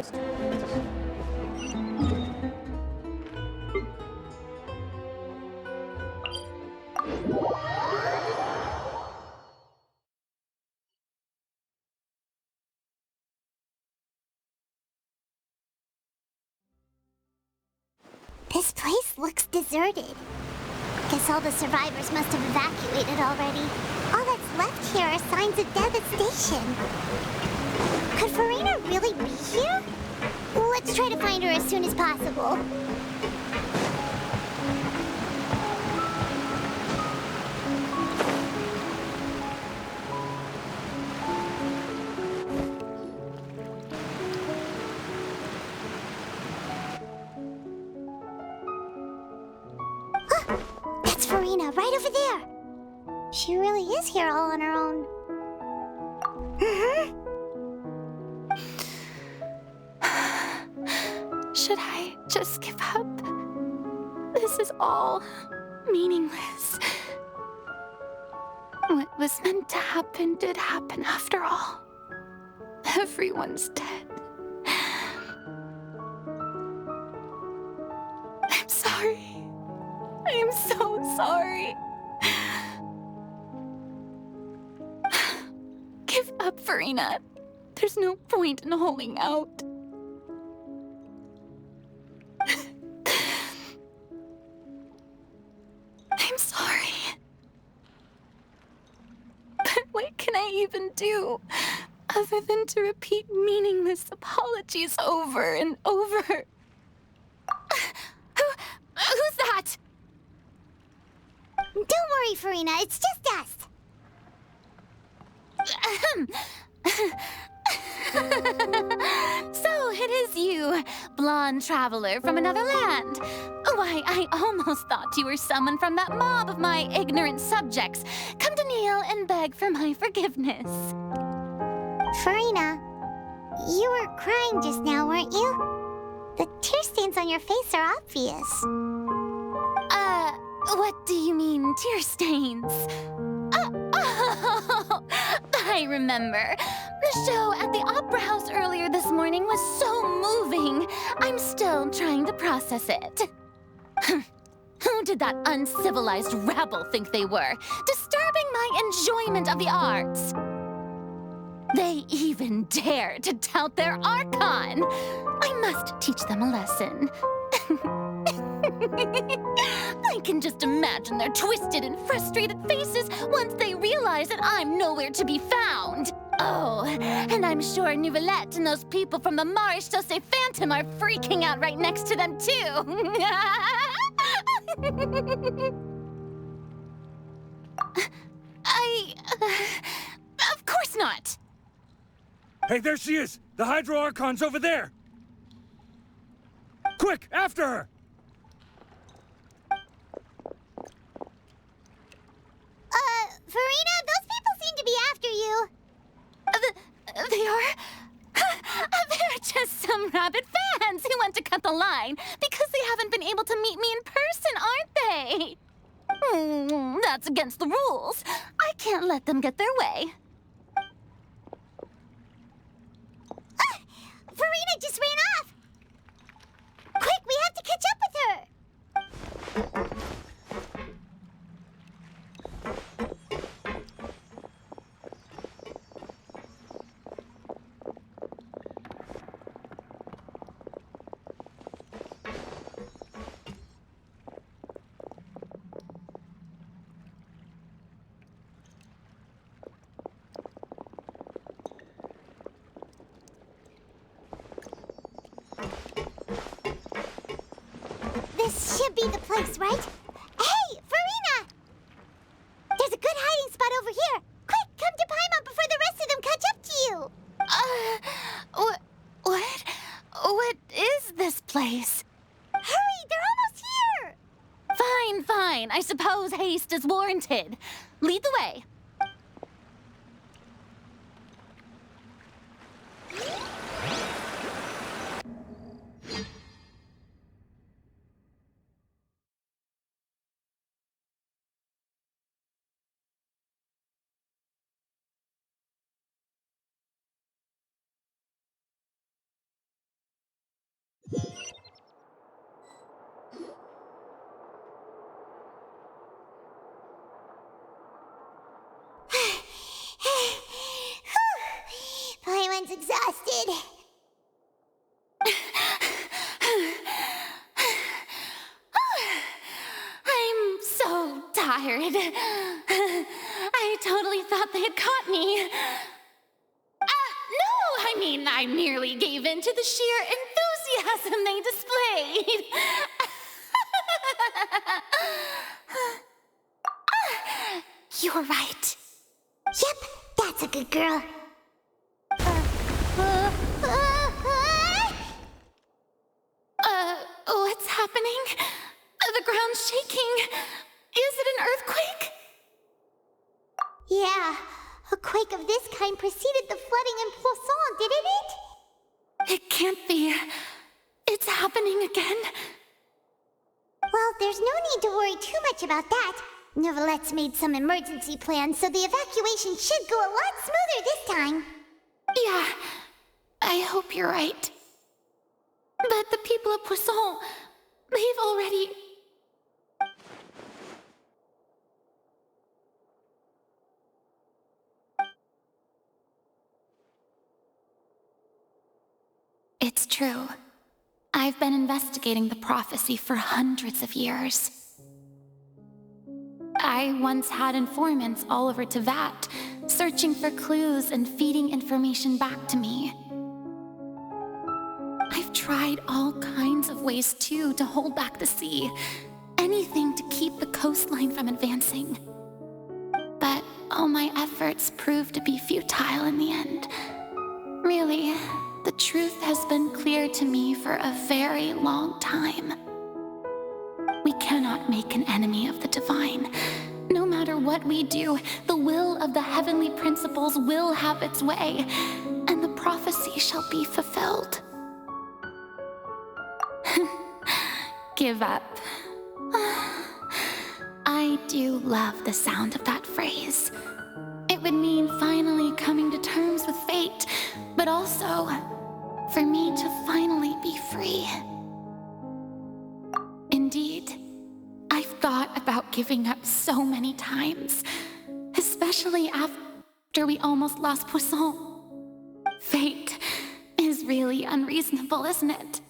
This place looks deserted. Guess all the survivors must have evacuated already. All that's left here are signs of devastation. Could Farina really be here? Let's try to find her as soon as possible. That's Farina, right over there. She really is here all on her own. Should I just give up? This is all meaningless. What was meant to happen did happen after all. Everyone's dead. I'm sorry. I am so sorry. Give up, Farina. There's no point in holding out. I'm sorry. But what can I even do other than to repeat meaningless apologies over and over? Who's that? Don't worry, Farina. It's just us. So it is you, blonde traveler from another land. Why, I almost thought you were someone from that mob of my ignorant subjects. Come to kneel and beg for my forgiveness. Farina, you were crying just now, weren't you? The tear stains on your face are obvious. What do you mean, tear stains? Oh, I remember. The show at the Opera House earlier this morning was so moving. I'm still trying to process it. Who did that uncivilized rabble think they were, disturbing my enjoyment of the arts? They even dare to tout their Archon. I must teach them a lesson. I can just imagine their twisted and frustrated faces once they realize that I'm nowhere to be found. Oh, and I'm sure Nouvellette and those people from the Marche Chaussee Phantom are freaking out right next to them, too. Of course not. Hey, there she is! The Hydro Archon's over there! Quick, after her! Farina, those people seem to be after you. They are? They're just some rabid fans who want to cut the line because they haven't been able to meet me in person, aren't they? That's against the rules. I can't let them get their way. Farina just ran off. Quick, we have to catch up with her. This should be the place, right? Hey, Farina! There's a good hiding spot over here. Quick, come to Paimon before the rest of them catch up to you. What is this place? Hurry, they're almost here. Fine. I suppose haste is warranted. Lead the way. exhausted. I'm so tired. I totally thought they had caught me. No, I mean, I merely gave in to the sheer enthusiasm they displayed. You're right. Yep, that's a good girl. What's happening? The ground's shaking. Is it an earthquake? Yeah, a quake of this kind preceded the flooding in Poisson, didn't it? It can't be. It's happening again. Well, there's no need to worry too much about that. Novelette's made some emergency plans, so the evacuation should go a lot smoother this time. Yeah, I hope you're right. But the people of Poisson, they've already... It's true. I've been investigating the prophecy for hundreds of years. I once had informants all over Tevat, searching for clues and feeding information back to me. I've tried all kinds of ways, too, to hold back the sea. Anything to keep the coastline from advancing. But all my efforts proved to be futile in the end. Really, the truth has been clear to me for a very long time. We cannot make an enemy of the divine. No matter what we do, the will of the heavenly principles will have its way, and the prophecy shall be fulfilled. Give up. I do love the sound of that phrase. It would mean finally coming to terms with fate, but also for me to finally be free. Indeed, I've thought about giving up so many times, especially after we almost lost Poisson. Fate is really unreasonable, isn't it?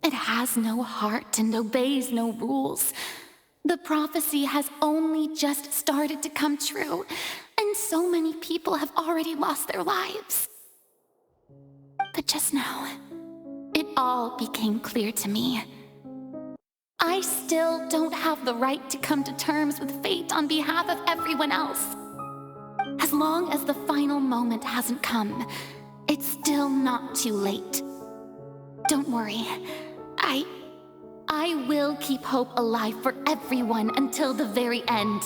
It has no heart and obeys no rules. The prophecy has only just started to come true, and so many people have already lost their lives. But just now, it all became clear to me. I still don't have the right to come to terms with fate on behalf of everyone else. As long as the final moment hasn't come, it's still not too late. Don't worry. I will keep hope alive for everyone until the very end.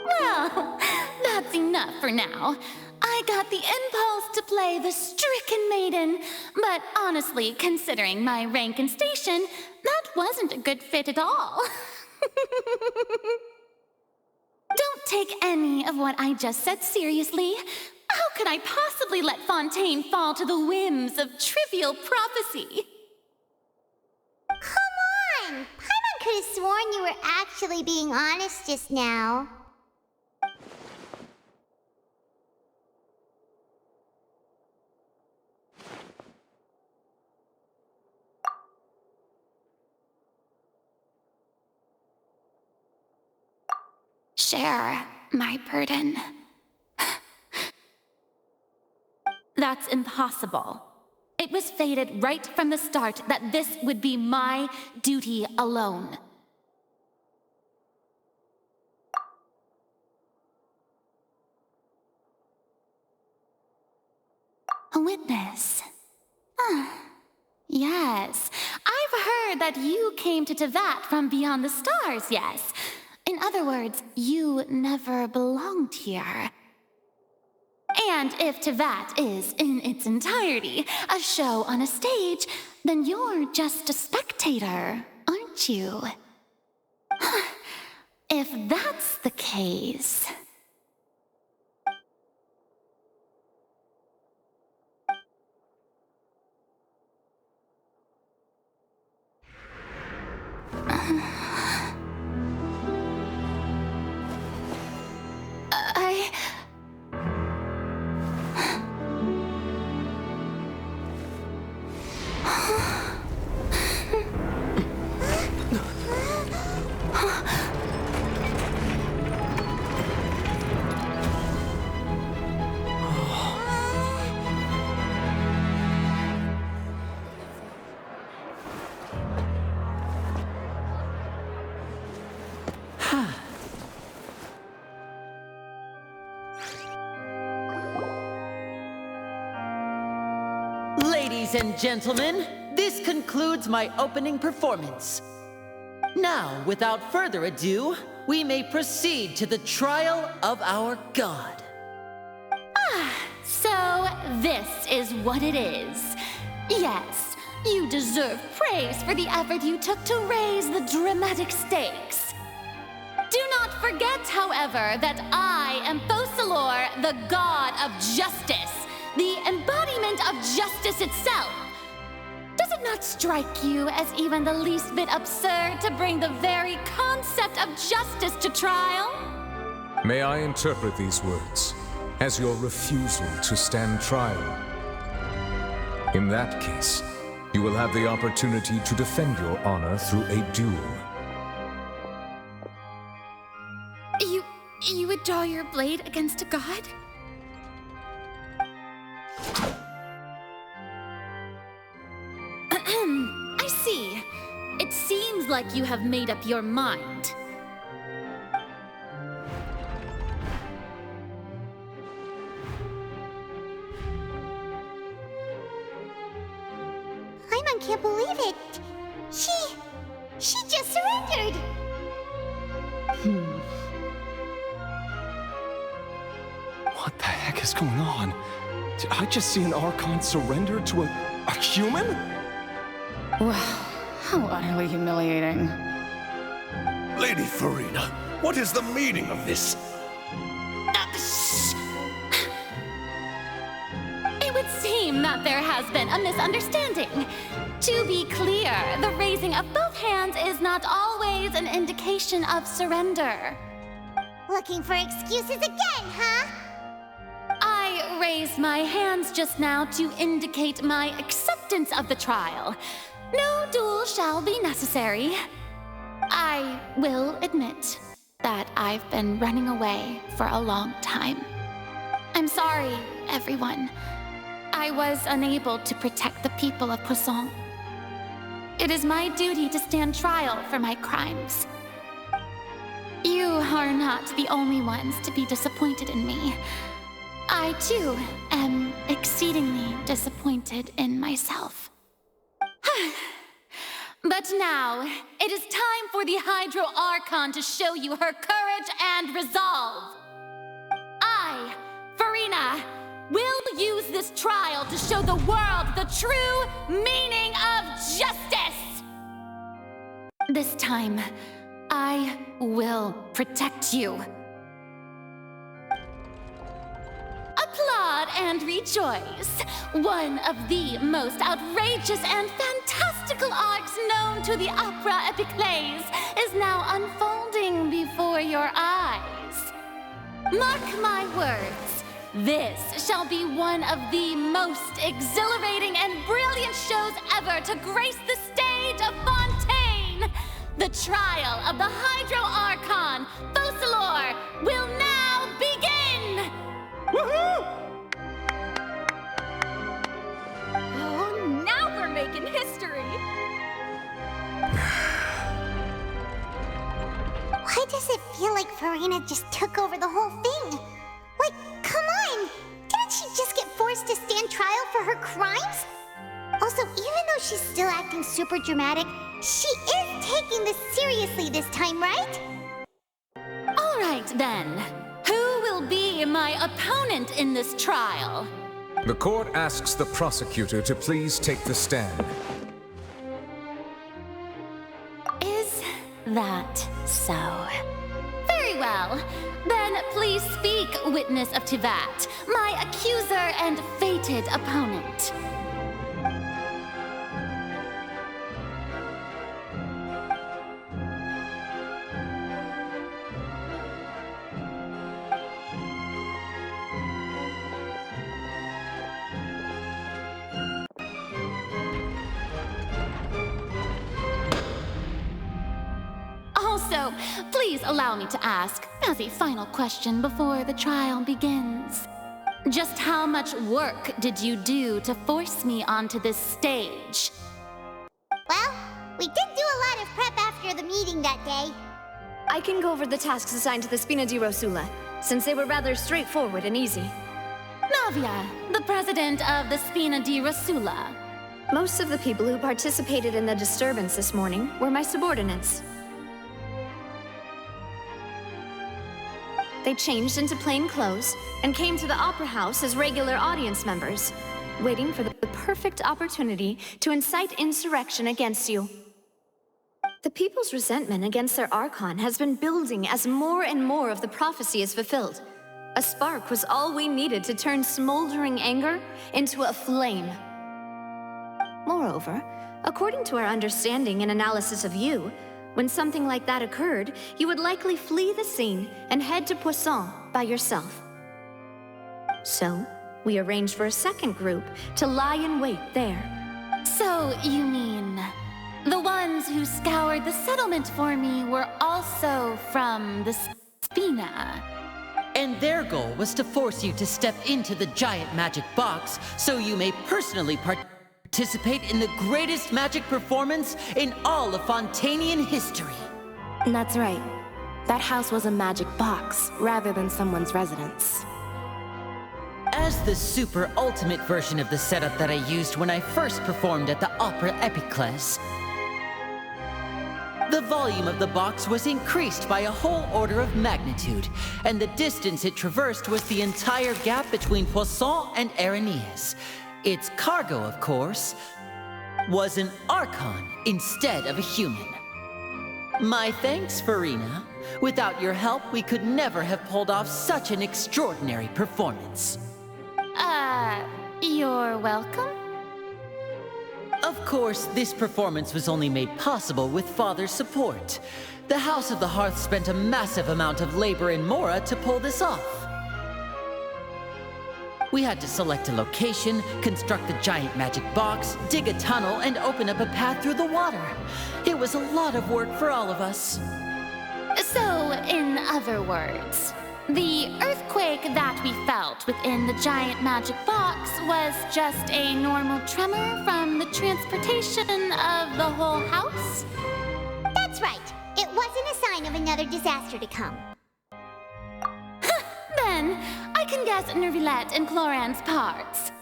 Well, that's enough for now. I got the impulse to play the stricken maiden, but honestly, considering my rank and station, that wasn't a good fit at all. Don't take any of what I just said seriously. How could I possibly let Fontaine fall to the whims of trivial prophecy? Come on! Paimon could have sworn you were actually being honest just now. Share my burden. That's impossible. It was fated right from the start that this would be my duty alone. A witness. Yes, I've heard that you came to Tevat from beyond the stars, yes. In other words, you never belonged here. And if Tevat is, in its entirety, a show on a stage, then you're just a spectator, aren't you? If that's the case... Ladies and gentlemen, this concludes my opening performance. Now, without further ado, we may proceed to the trial of our god. So this is what it is. Yes, you deserve praise for the effort you took to raise the dramatic stakes. Do not forget, however, that I am Focalor, the god of justice, the embodiment of justice itself. Does it not strike you as even the least bit absurd to bring the very concept of justice to trial? May I interpret these words as your refusal to stand trial? In that case, you will have the opportunity to defend your honor through a duel. You would draw your blade against a god? I see. It seems like you have made up your mind. Paimon can't believe it. She just surrendered. What the heck is going on? Did I just see an Archon surrender to a human? Wow, how utterly humiliating. Lady Farina, what is the meaning of this? It would seem that there has been a misunderstanding. To be clear, the raising of both hands is not always an indication of surrender. Looking for excuses again, huh? I raised my hands just now to indicate my acceptance of the trial. No duel shall be necessary. I will admit that I've been running away for a long time. I'm sorry, everyone. I was unable to protect the people of Poisson. It is my duty to stand trial for my crimes. You are not the only ones to be disappointed in me. I, too, am exceedingly disappointed in myself. But now, it is time for the Hydro Archon to show you her courage and resolve. I, Farina, will use this trial to show the world the true meaning of justice! This time, I will protect you. Applaud and rejoice. One of the most outrageous and fantastical arcs known to the opera epiclese is now unfolding before your eyes. Mark my words, this shall be one of the most exhilarating and brilliant shows ever to grace the stage of Fontaine. The trial of the Hydro Archon, Focalor, will now begin! Woohoo! Oh, now we're making history! Why does it feel like Farina just took over the whole thing? Like, come on! Didn't she just get forced to stand trial for her crimes? Also, even though she's still acting super dramatic, she is taking this seriously this time, right? All right, then. Who will be my opponent in this trial? The court asks the prosecutor to please take the stand. Is that so? Very well. Then please speak, witness of Tivat, my accuser and fated opponent. Also, please allow me to ask, as a final question before the trial begins. Just how much work did you do to force me onto this stage? Well, we did do a lot of prep after the meeting that day. I can go over the tasks assigned to the Spina di Rosula. since they were rather straightforward and easy. Navia, the president of the Spina di Rasula. Most of the people who participated in the disturbance this morning were my subordinates. They changed into plain clothes and came to the Opera House as regular audience members, waiting for the perfect opportunity to incite insurrection against you. The people's resentment against their Archon has been building as more and more of the prophecy is fulfilled. A spark was all we needed to turn smoldering anger into a flame. Moreover, according to our understanding and analysis of you, when something like that occurred, you would likely flee the scene and head to Poisson by yourself. So, we arranged for a second group to lie in wait there. So, you mean the ones who scoured the settlement for me were also from the Spina? And their goal was to force you to step into the giant magic box so you may personally participate in the greatest magic performance in all of Fontainian history. That's right. That house was a magic box, rather than someone's residence. As the super ultimate version of the setup that I used when I first performed at the Opera Epiclese, the volume of the box was increased by a whole order of magnitude, and the distance it traversed was the entire gap between Poisson and Araneas. Its cargo, of course, was an Archon instead of a human. My thanks, Farina. Without your help, we could never have pulled off such an extraordinary performance. You're welcome? Of course, this performance was only made possible with Father's support. The House of the Hearth spent a massive amount of labor in Mora to pull this off. We had to select a location, construct the giant magic box, dig a tunnel, and open up a path through the water. It was a lot of work for all of us. So, in other words, the earthquake that we felt within the giant magic box was just a normal tremor from the transportation of the whole house? That's right. It wasn't a sign of another disaster to come. Then, I can guess Nervilette and Cloran's parts.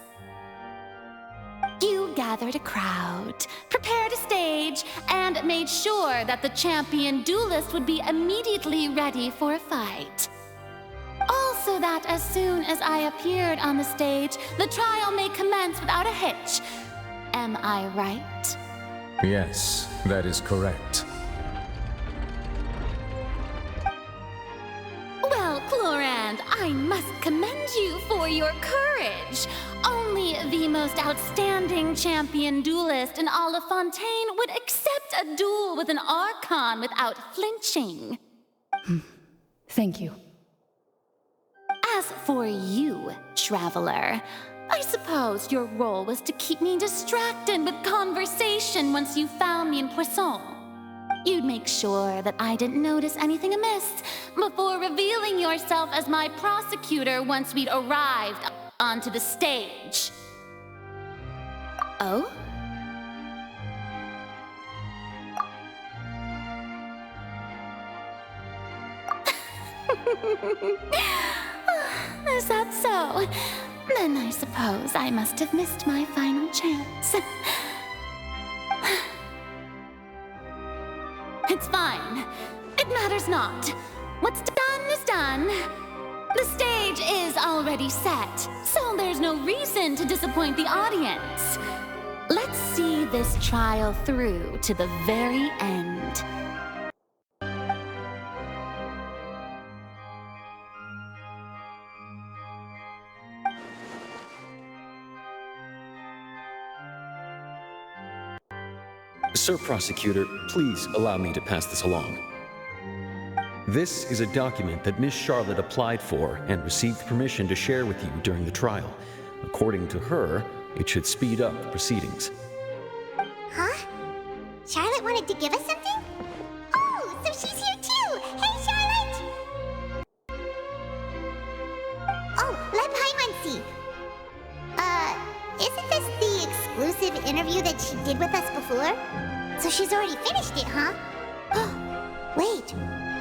You gathered a crowd, prepared a stage, and made sure that the champion duelist would be immediately ready for a fight. Also that as soon as I appeared on the stage, the trial may commence without a hitch. Am I right? Yes, that is correct. Well, Clorand, I must commend you for your courage. Only the most outstanding champion duelist in all of Fontaine would accept a duel with an Archon without flinching. Thank you. As for you, Traveler, I suppose your role was to keep me distracted with conversation once you found me in Poisson. You'd make sure that I didn't notice anything amiss before revealing yourself as my prosecutor once we'd arrived onto the stage. Oh? Is that so? Then I suppose I must have missed my final chance. It's fine. It matters not. What's done is done. The stage is already set, so there's no reason to disappoint the audience. Let's see this trial through to the very end. Sir Prosecutor, please allow me to pass this along. This is a document that Miss Charlotte applied for and received permission to share with you during the trial. According to her, it should speed up the proceedings. Huh? Charlotte wanted to give us something? Oh, so she's here too! Hey, Charlotte! Oh, let Paimon see. Isn't this the exclusive interview that she did with us before? So she's already finished it, huh? Oh, wait.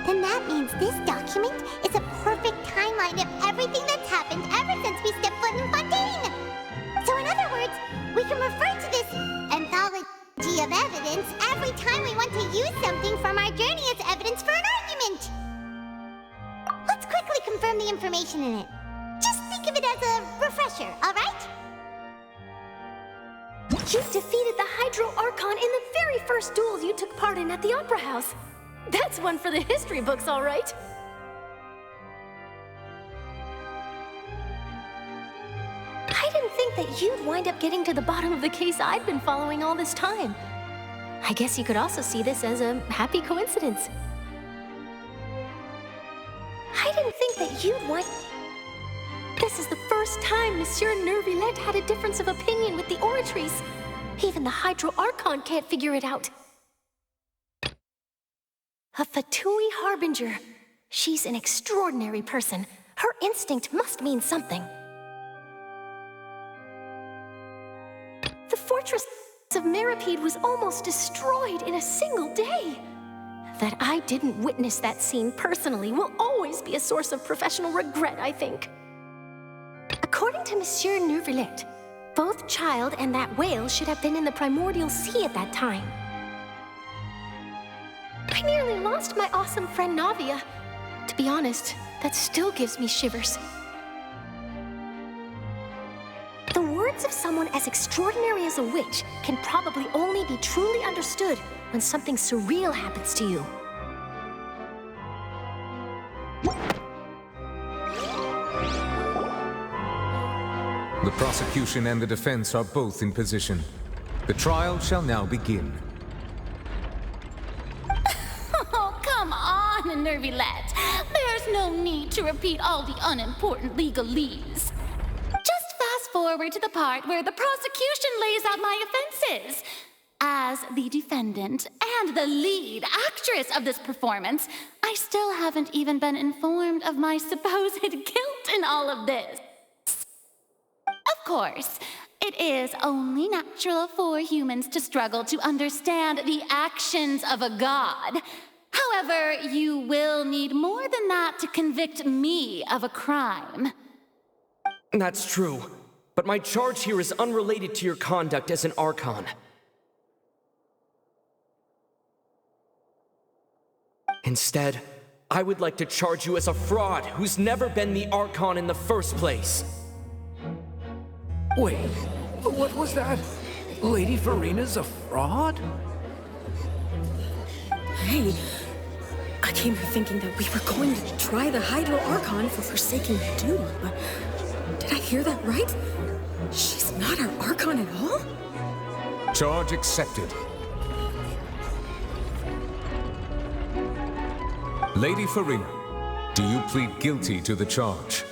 then that means this document is a perfect timeline of everything that's happened ever since we stepped foot in Fontaine. So in other words, we can refer to this anthology of evidence every time we want to use something from our journey as evidence for an argument. Let's quickly confirm the information in it. Just think of it as a refresher, alright? You defeated the Hydro Archon in the very first duel you took part in at the Opera House. That's one for the history books, all right. I didn't think that you'd wind up getting to the bottom of the case I'd been following all this time. I guess you could also see this as a happy coincidence. I didn't think that you'd wind... This is the first time Monsieur Nervillette had a difference of opinion with the Oratrice. Even the Hydro Archon can't figure it out. A Fatui Harbinger. She's an extraordinary person. Her instinct must mean something. The fortress of Mirapede was almost destroyed in a single day. That I didn't witness that scene personally will always be a source of professional regret, I think. According to Monsieur Nervillette, both Child and that whale should have been in the primordial sea at that time. I nearly lost my awesome friend Navia. To be honest, that still gives me shivers. The words of someone as extraordinary as a witch can probably only be truly understood when something surreal happens to you. The prosecution and the defense are both in position. The trial shall now begin. Oh, come on, Nervillette. There's no need to repeat all the unimportant legalese. Just fast forward to the part where the prosecution lays out my offenses. As the defendant and the lead actress of this performance, I still haven't even been informed of my supposed guilt in all of this. Of course, it is only natural for humans to struggle to understand the actions of a god. However, you will need more than that to convict me of a crime. That's true, but my charge here is unrelated to your conduct as an Archon. Instead, I would like to charge you as a fraud who's never been the Archon in the first place. Wait, what was that? Lady Farina's a fraud? Hey, I came here thinking that we were going to try the Hydro Archon for forsaking her duty, but did I hear that right? She's not our Archon at all? Charge accepted. Lady Farina, do you plead guilty to the charge?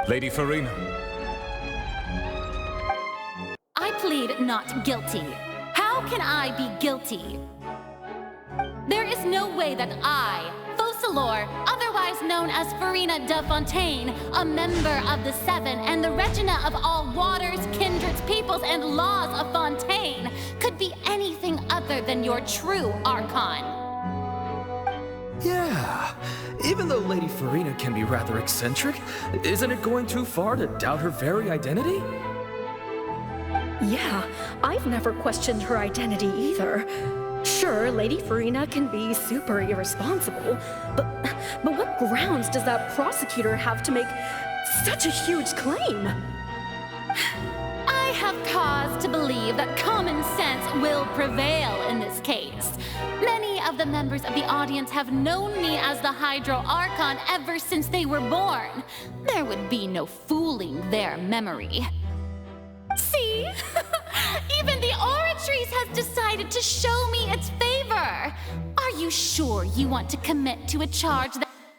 Lady Farina. I plead not guilty. How can I be guilty? There is no way that I, Focalor, otherwise known as Farina de Fontaine, a member of the Seven and the Regina of all waters, kindreds, peoples, and laws of Fontaine, could be anything other than your true Archon. Yeah, even though Lady Farina can be rather eccentric, isn't it going too far to doubt her very identity? Yeah, I've never questioned her identity either. Sure, Lady Farina can be super irresponsible, but what grounds does that prosecutor have to make such a huge claim? I have cause to believe that common sense will prevail in this case. Many of the members of the audience have known me as the Hydro Archon ever since they were born. There would be no fooling their memory. See? Even the Oratrice has decided to show me its favor. Are you sure you want to commit to a charge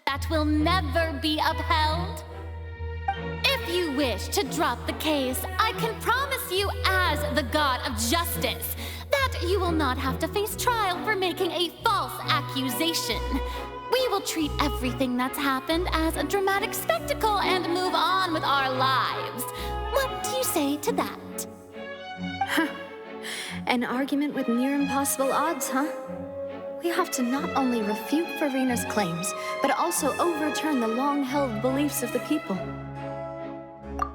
that will never be upheld? If you wish to drop the case, I can promise you as the God of Justice that you will not have to face trial for making a false accusation. We will treat everything that's happened as a dramatic spectacle and move on with our lives. What do you say to that? An argument with near impossible odds, huh? We have to not only refute Farina's claims, but also overturn the long-held beliefs of the people.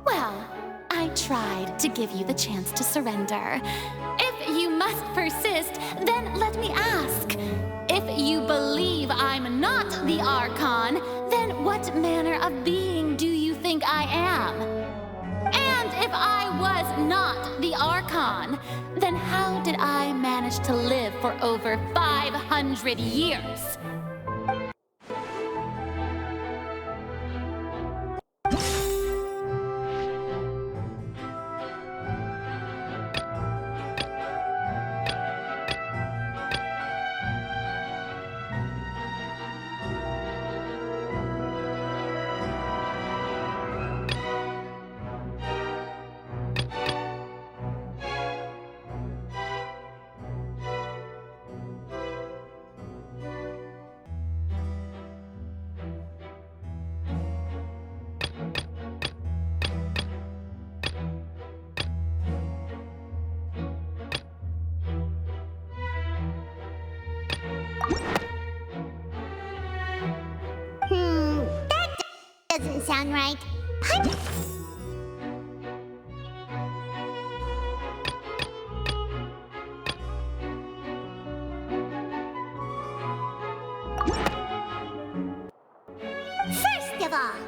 Well, I tried to give you the chance to surrender. If you must persist, then let me ask. If you believe I'm not the Archon, then what manner of being do you think I am? And if I was not the Archon, then how did I manage to live for over 500 years? That doesn't sound right. First of all,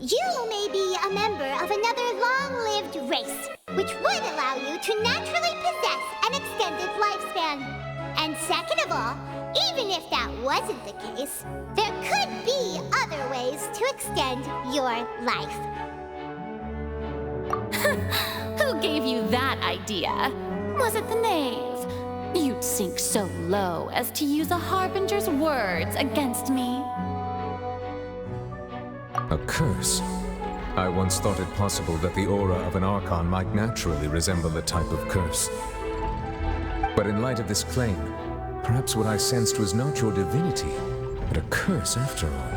you may be a member of another long-lived race, which would allow you to naturally possess an extended lifespan. And second of all, even if that wasn't the case, there could be other ways to extend your life. Who gave you that idea? Was it the knave? You'd sink so low as to use a harbinger's words against me. A curse? I once thought it possible that the aura of an Archon might naturally resemble a type of curse. But in light of this claim, perhaps what I sensed was not your divinity, but a curse after all.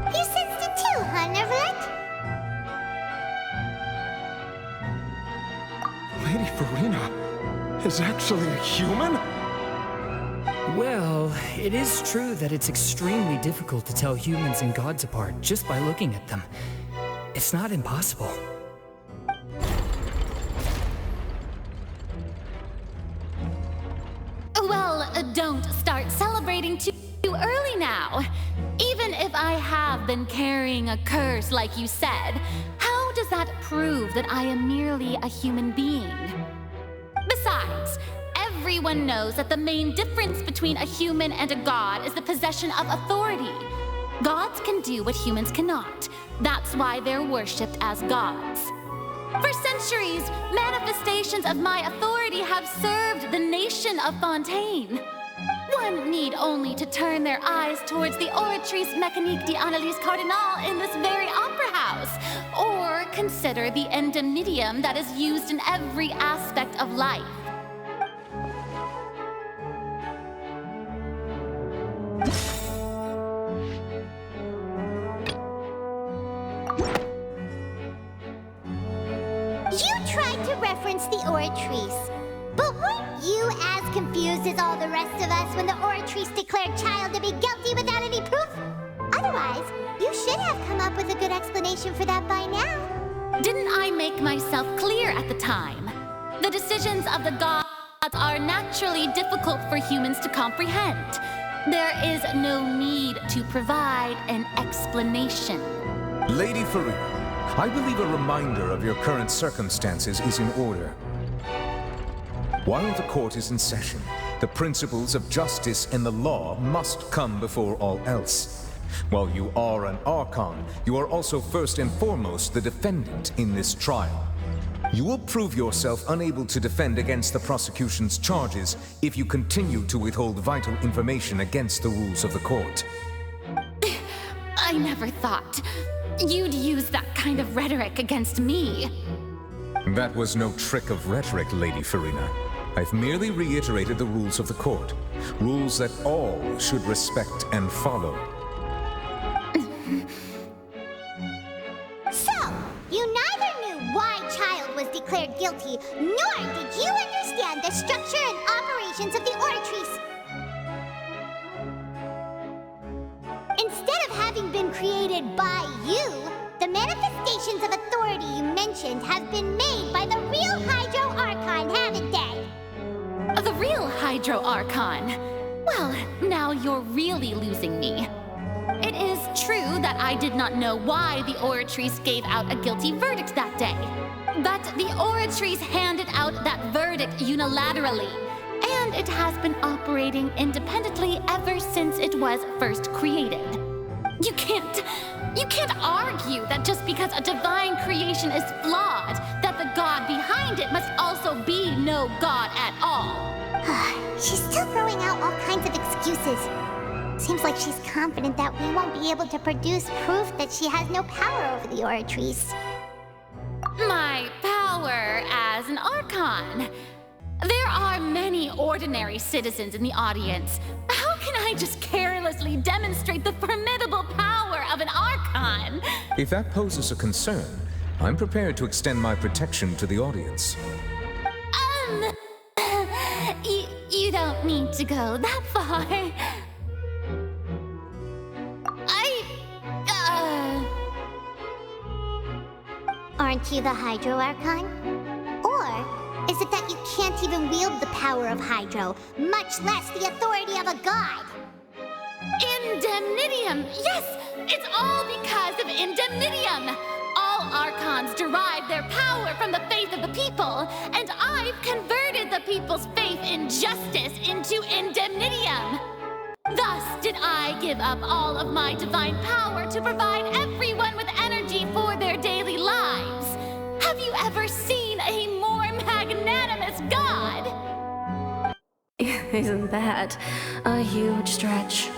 You sensed it too, huh, Neverlet? Lady Farina is actually a human? Well, it is true that it's extremely difficult to tell humans and gods apart just by looking at them. It's not impossible. Well, don't start celebrating too early now. Even if I have been carrying a curse like you said, how does that prove that I am merely a human being? Besides, everyone knows that the main difference between a human and a god is the possession of authority. Gods can do what humans cannot. That's why they're worshipped as gods. For centuries, manifestations of my authority have served the nation of Fontaine. One need only to turn their eyes towards the Oratrice Mécanique d'Analyse Cardinal in this very opera house, or consider the endemnitium that is used in every aspect of life. You tried to reference the Oratrice, but weren't you as confused as all the rest of us when the Oratrice declared Child to be guilty without any proof? Otherwise, you should have come up with a good explanation for that by now. Didn't I make myself clear at the time? The decisions of the gods are naturally difficult for humans to comprehend. There is no need to provide an explanation. Lady Farina, I believe a reminder of your current circumstances is in order. While the court is in session, the principles of justice and the law must come before all else. While you are an Archon, you are also first and foremost the defendant in this trial. You will prove yourself unable to defend against the prosecution's charges if you continue to withhold vital information against the rules of the court. I never thought you'd use that kind of rhetoric against me. That was no trick of rhetoric, Lady Farina. I've merely reiterated the rules of the court. Rules that all should respect and follow. So, you neither knew why Child was declared declared guilty, nor did you understand the structure and operations of the Oratrice. Instead of having been created by you, the manifestations of authority you mentioned have been made by the real Hydro Archon, haven't they? The real Hydro Archon? Well, now you're really losing me. It is true that I did not know why the Oratrice gave out a guilty verdict that day. But the Oratrice handed out that verdict unilaterally, and it has been operating independently ever since it was first created. You can't argue that just because a divine creation is flawed, that the god behind it must also be no god at all. She's still throwing out all kinds of excuses. Seems like she's confident that we won't be able to produce proof that she has no power over the Oratrice. My power as an Archon. There are many ordinary citizens in the audience. How can I just carelessly demonstrate the formidable power of an Archon? If that poses a concern, I'm prepared to extend my protection to the audience. You don't need to go that far. Aren't you the Hydro Archon? Or is it that you can't even wield the power of Hydro, much less the authority of a god? Indemnitium! Yes! It's all because of Indemnitium! All Archons derive their power from the faith of the people, and I've converted the people's faith in justice into Indemnitium! Thus did I give up all of my divine power to provide everyone with energy for their daily lives. Have you ever seen a more magnanimous god? Isn't that a huge stretch?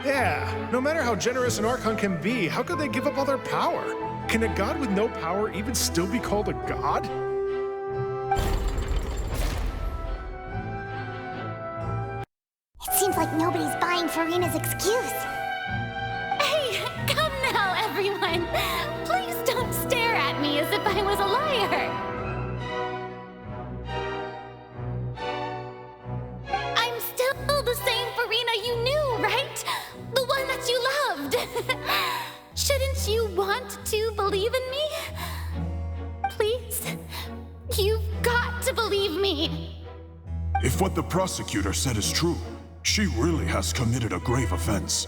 Yeah, no matter how generous an Archon can be, how could they give up all their power? Can a god with no power even still be called a god? It seems like nobody's buying Farina's excuse. Hey, come now, everyone! Please don't stare at me as if I was a liar! I'm still the same Farina you knew, right? The one that you loved! Shouldn't you want to believe in me? Please? You've got to believe me! If what the prosecutor said is true, she really has committed a grave offense.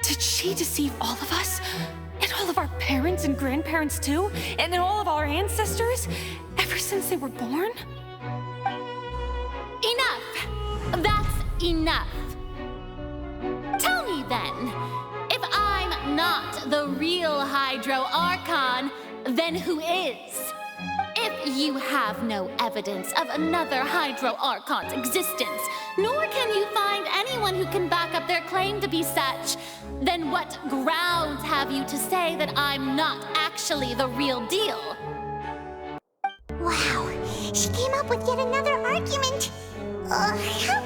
Did she deceive all of us? And all of our parents and grandparents too? And all of our ancestors? Ever since they were born? Enough! That's enough! Tell me then, if I'm not the real Hydro Archon, then who is? If you have no evidence of another Hydro Archon's existence, nor can you find anyone who can back up their claim to be such, then what grounds have you to say that I'm not actually the real deal? Wow, she came up with yet another argument. How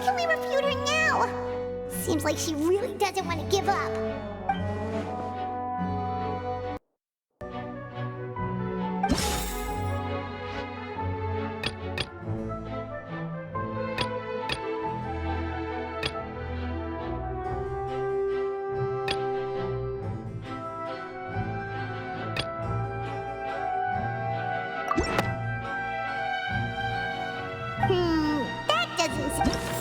can we refute her now? Seems like she really doesn't want to give up. That doesn't...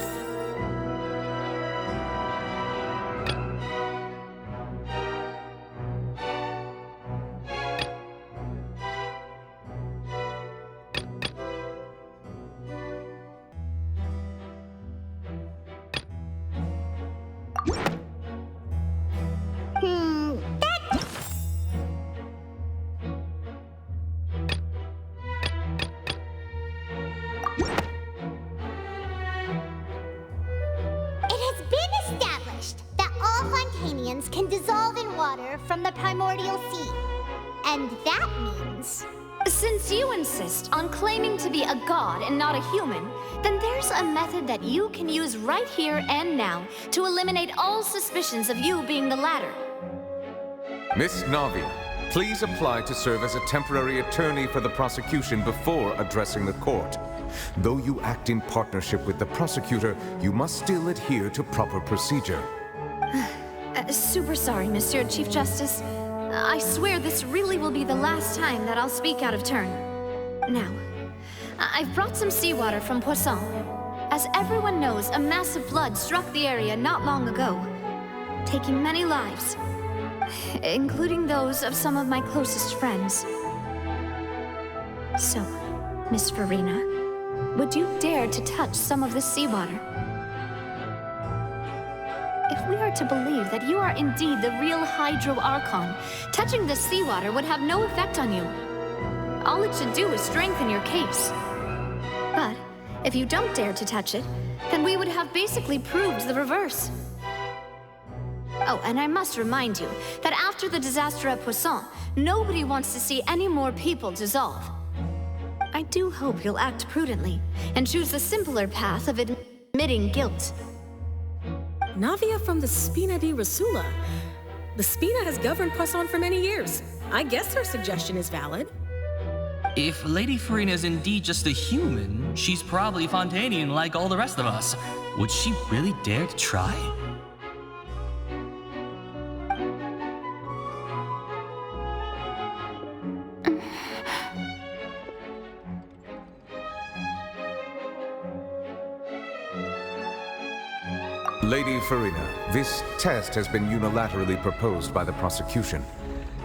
Can dissolve in water from the primordial sea. And that means... Since you insist on claiming to be a god and not a human, then there's a method that you can use right here and now to eliminate all suspicions of you being the latter. Miss Navia, please apply to serve as a temporary attorney for the prosecution before addressing the court. Though you act in partnership with the prosecutor, you must still adhere to proper procedure. Super sorry, Monsieur Chief Justice. I swear this really will be the last time that I'll speak out of turn. Now, I've brought some seawater from Poisson. As everyone knows, a massive flood struck the area not long ago, taking many lives, including those of some of my closest friends. So, Miss Farina, would you dare to touch some of the seawater? If we are to believe that you are indeed the real Hydro Archon, touching the seawater would have no effect on you. All it should do is strengthen your case. But if you don't dare to touch it, then we would have basically proved the reverse. Oh, and I must remind you that after the disaster at Poisson, nobody wants to see any more people dissolve. I do hope you'll act prudently and choose the simpler path of admitting guilt. Navia from the Spina di Rasula. The Spina has governed Poisson for many years. I guess her suggestion is valid. If Lady Farina is indeed just a human, she's probably Fontainian like all the rest of us. Would she really dare to try? Lady Farina, this test has been unilaterally proposed by the prosecution.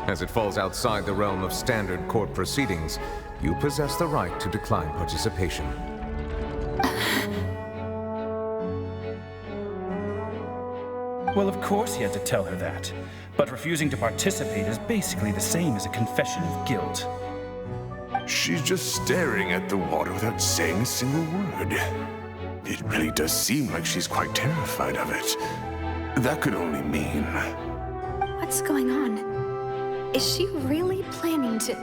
As it falls outside the realm of standard court proceedings, you possess the right to decline participation. Well, of course he had to tell her that. But refusing to participate is basically the same as a confession of guilt. She's just staring at the water without saying a single word. It really does seem like she's quite terrified of it. That could only mean... What's going on? Is she really planning to...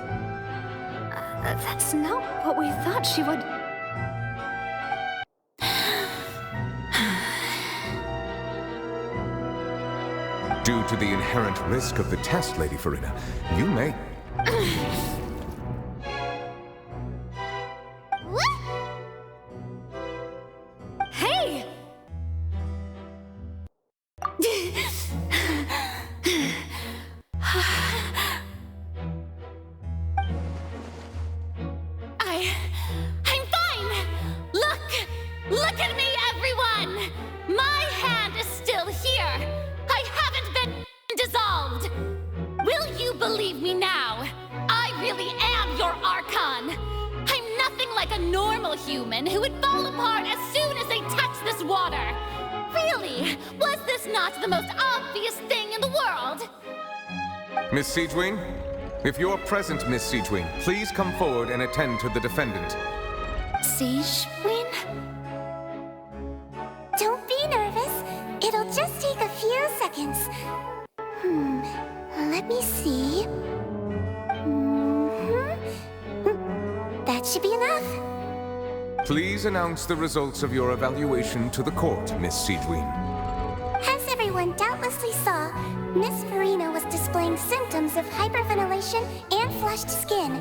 that's not what we thought she would... Due to the inherent risk of the test, Lady Farina, you may... Hey! I'm fine! Look at me, everyone! My hand is still here! I haven't been dissolved! Will you believe me now? I really am your Archon! I'm nothing like a normal human who would fall apart as soon as they touch this water! Really? Was this not the most obvious thing in the world? Miss Siegewin? If you're present, Miss Siegewin, please come forward and attend to the defendant. Siegewin? Don't be nervous. It'll just take a few seconds. Let me see. That should be enough. Please announce the results of your evaluation to the court, Miss Siegewin. As everyone doubtlessly saw, Miss Farina was displaying symptoms of hyperventilation and flushed skin.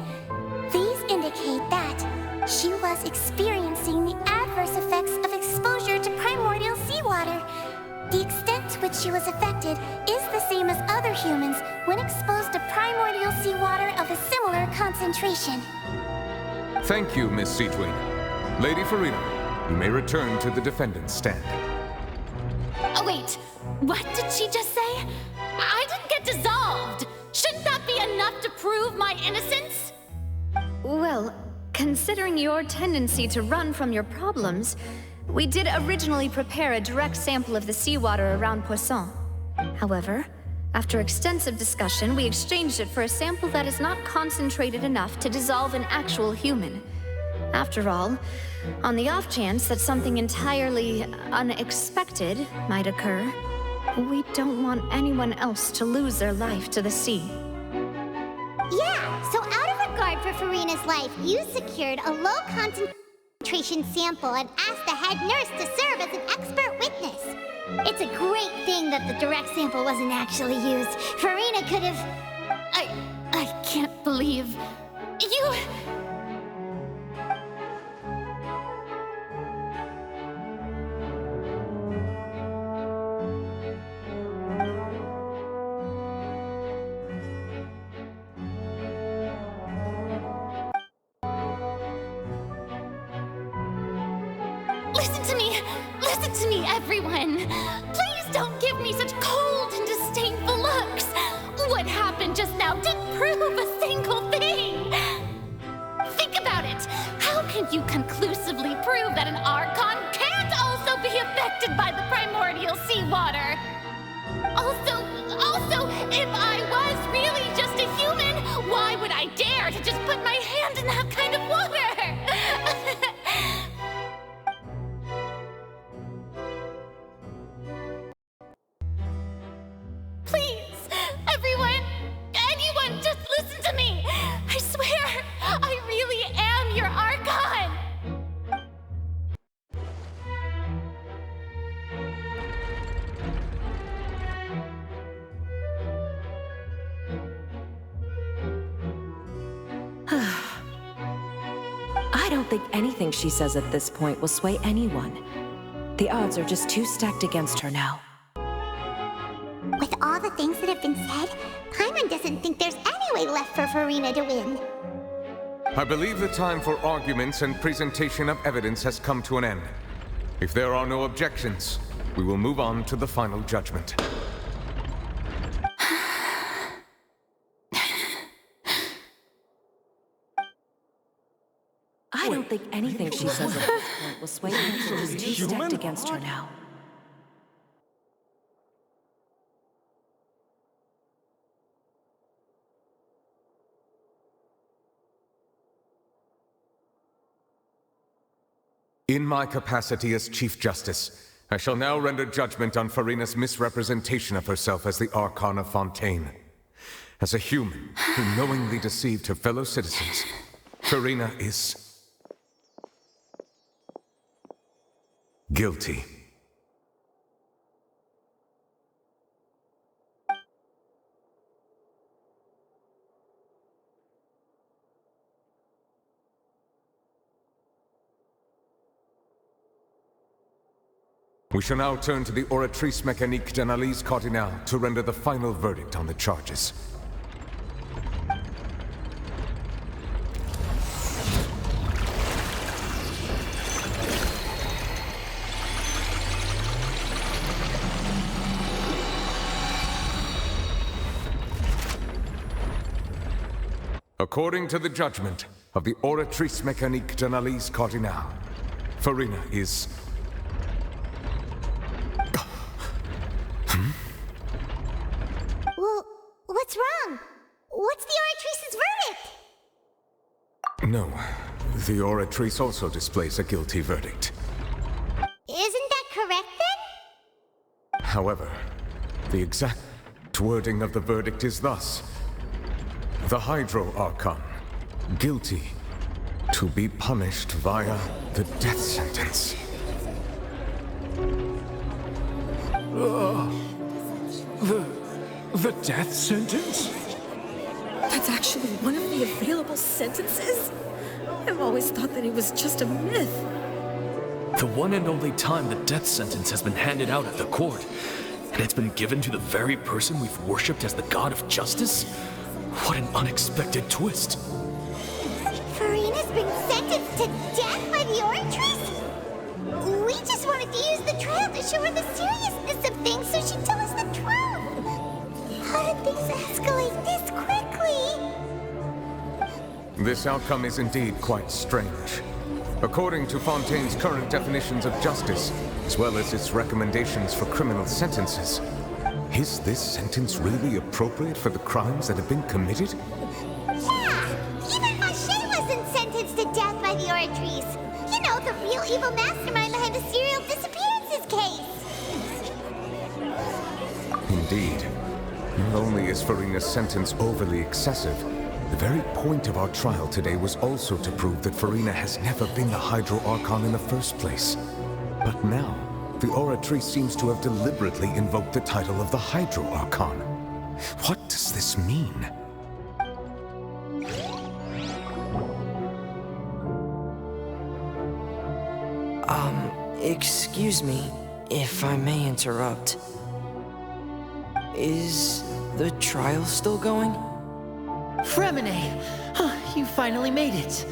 These indicate that she was experiencing the adverse effects of exposure to primordial seawater. The extent to which she was affected is the same as other humans when exposed to primordial seawater of a similar concentration. Thank you, Miss Siegewin. Lady Farina, you may return to the defendant's stand. Oh, wait. What did she just say? I didn't get dissolved. Shouldn't that be enough to prove my innocence? Well, considering your tendency to run from your problems, we did originally prepare a direct sample of the seawater around Poisson. However, after extensive discussion, we exchanged it for a sample that is not concentrated enough to dissolve an actual human. After all, on the off chance that something entirely unexpected might occur, we don't want anyone else to lose their life to the sea. Yeah, so out of regard for Farina's life, you secured a low concentration sample and asked the head nurse to serve as an expert witness. It's a great thing that the direct sample wasn't actually used. Farina could have... can't believe you... Listen to me, everyone. Please don't give me such cold and disdainful looks. What happened just now didn't prove a single thing. Think about it. How can you conclusively prove that an Archon can't also be affected by the primordial seawater? Also, if I was really just a human, why would I dare to just put my hand in that kind of water? Please, everyone, anyone, just listen to me. I swear, I really am your Archon. I don't think anything she says at this point will sway anyone. The odds are just too stacked against her now. With all the things that have been said, Paimon doesn't think there's any way left for Farina to win. I believe the time for arguments and presentation of evidence has come to an end. If there are no objections, we will move on to the final judgment. I don't think anything she says at this point will sway her. She's too stacked against her now. In my capacity as Chief Justice, I shall now render judgment on Farina's misrepresentation of herself as the Archon of Fontaine. As a human who knowingly deceived her fellow citizens, Farina is... guilty. We shall now turn to the Oratrice Mécanique d'Analyse Cardinale to render the final verdict on the charges. According to the judgment of the Oratrice Mécanique d'Analyse Cardinale, Farina is... Well, what's wrong? What's the Oratrice's verdict? No, the Oratrice also displays a guilty verdict. Isn't that correct then? However, the exact wording of the verdict is thus. The Hydro Archon, guilty, to be punished via the death sentence. The death sentence? That's actually one of the available sentences? I've always thought that it was just a myth. The one and only time the death sentence has been handed out at the court, and it's been given to the very person we've worshipped as the god of justice? What an unexpected twist. Farina's been sentenced to death by the Oratrice? We just wanted to use the trial to show her the seriousness of things so she'd tell us the truth. How did things escalate this quickly? This outcome is indeed quite strange. According to Fontaine's current definitions of justice, as well as its recommendations for criminal sentences, is this sentence really appropriate for the crimes that have been committed? Yeah! Even Fauché wasn't sentenced to death by the Oratrice. You know, the real evil mastermind behind the serial disappearances case. Indeed. Not only is Farina's sentence overly excessive, the very point of our trial today was also to prove that Farina has never been the Hydro Archon in the first place. But now, the Oratrice seems to have deliberately invoked the title of the Hydro Archon. What does this mean? Excuse me, if I may interrupt. Is the trial still going? Fremine! You finally made it.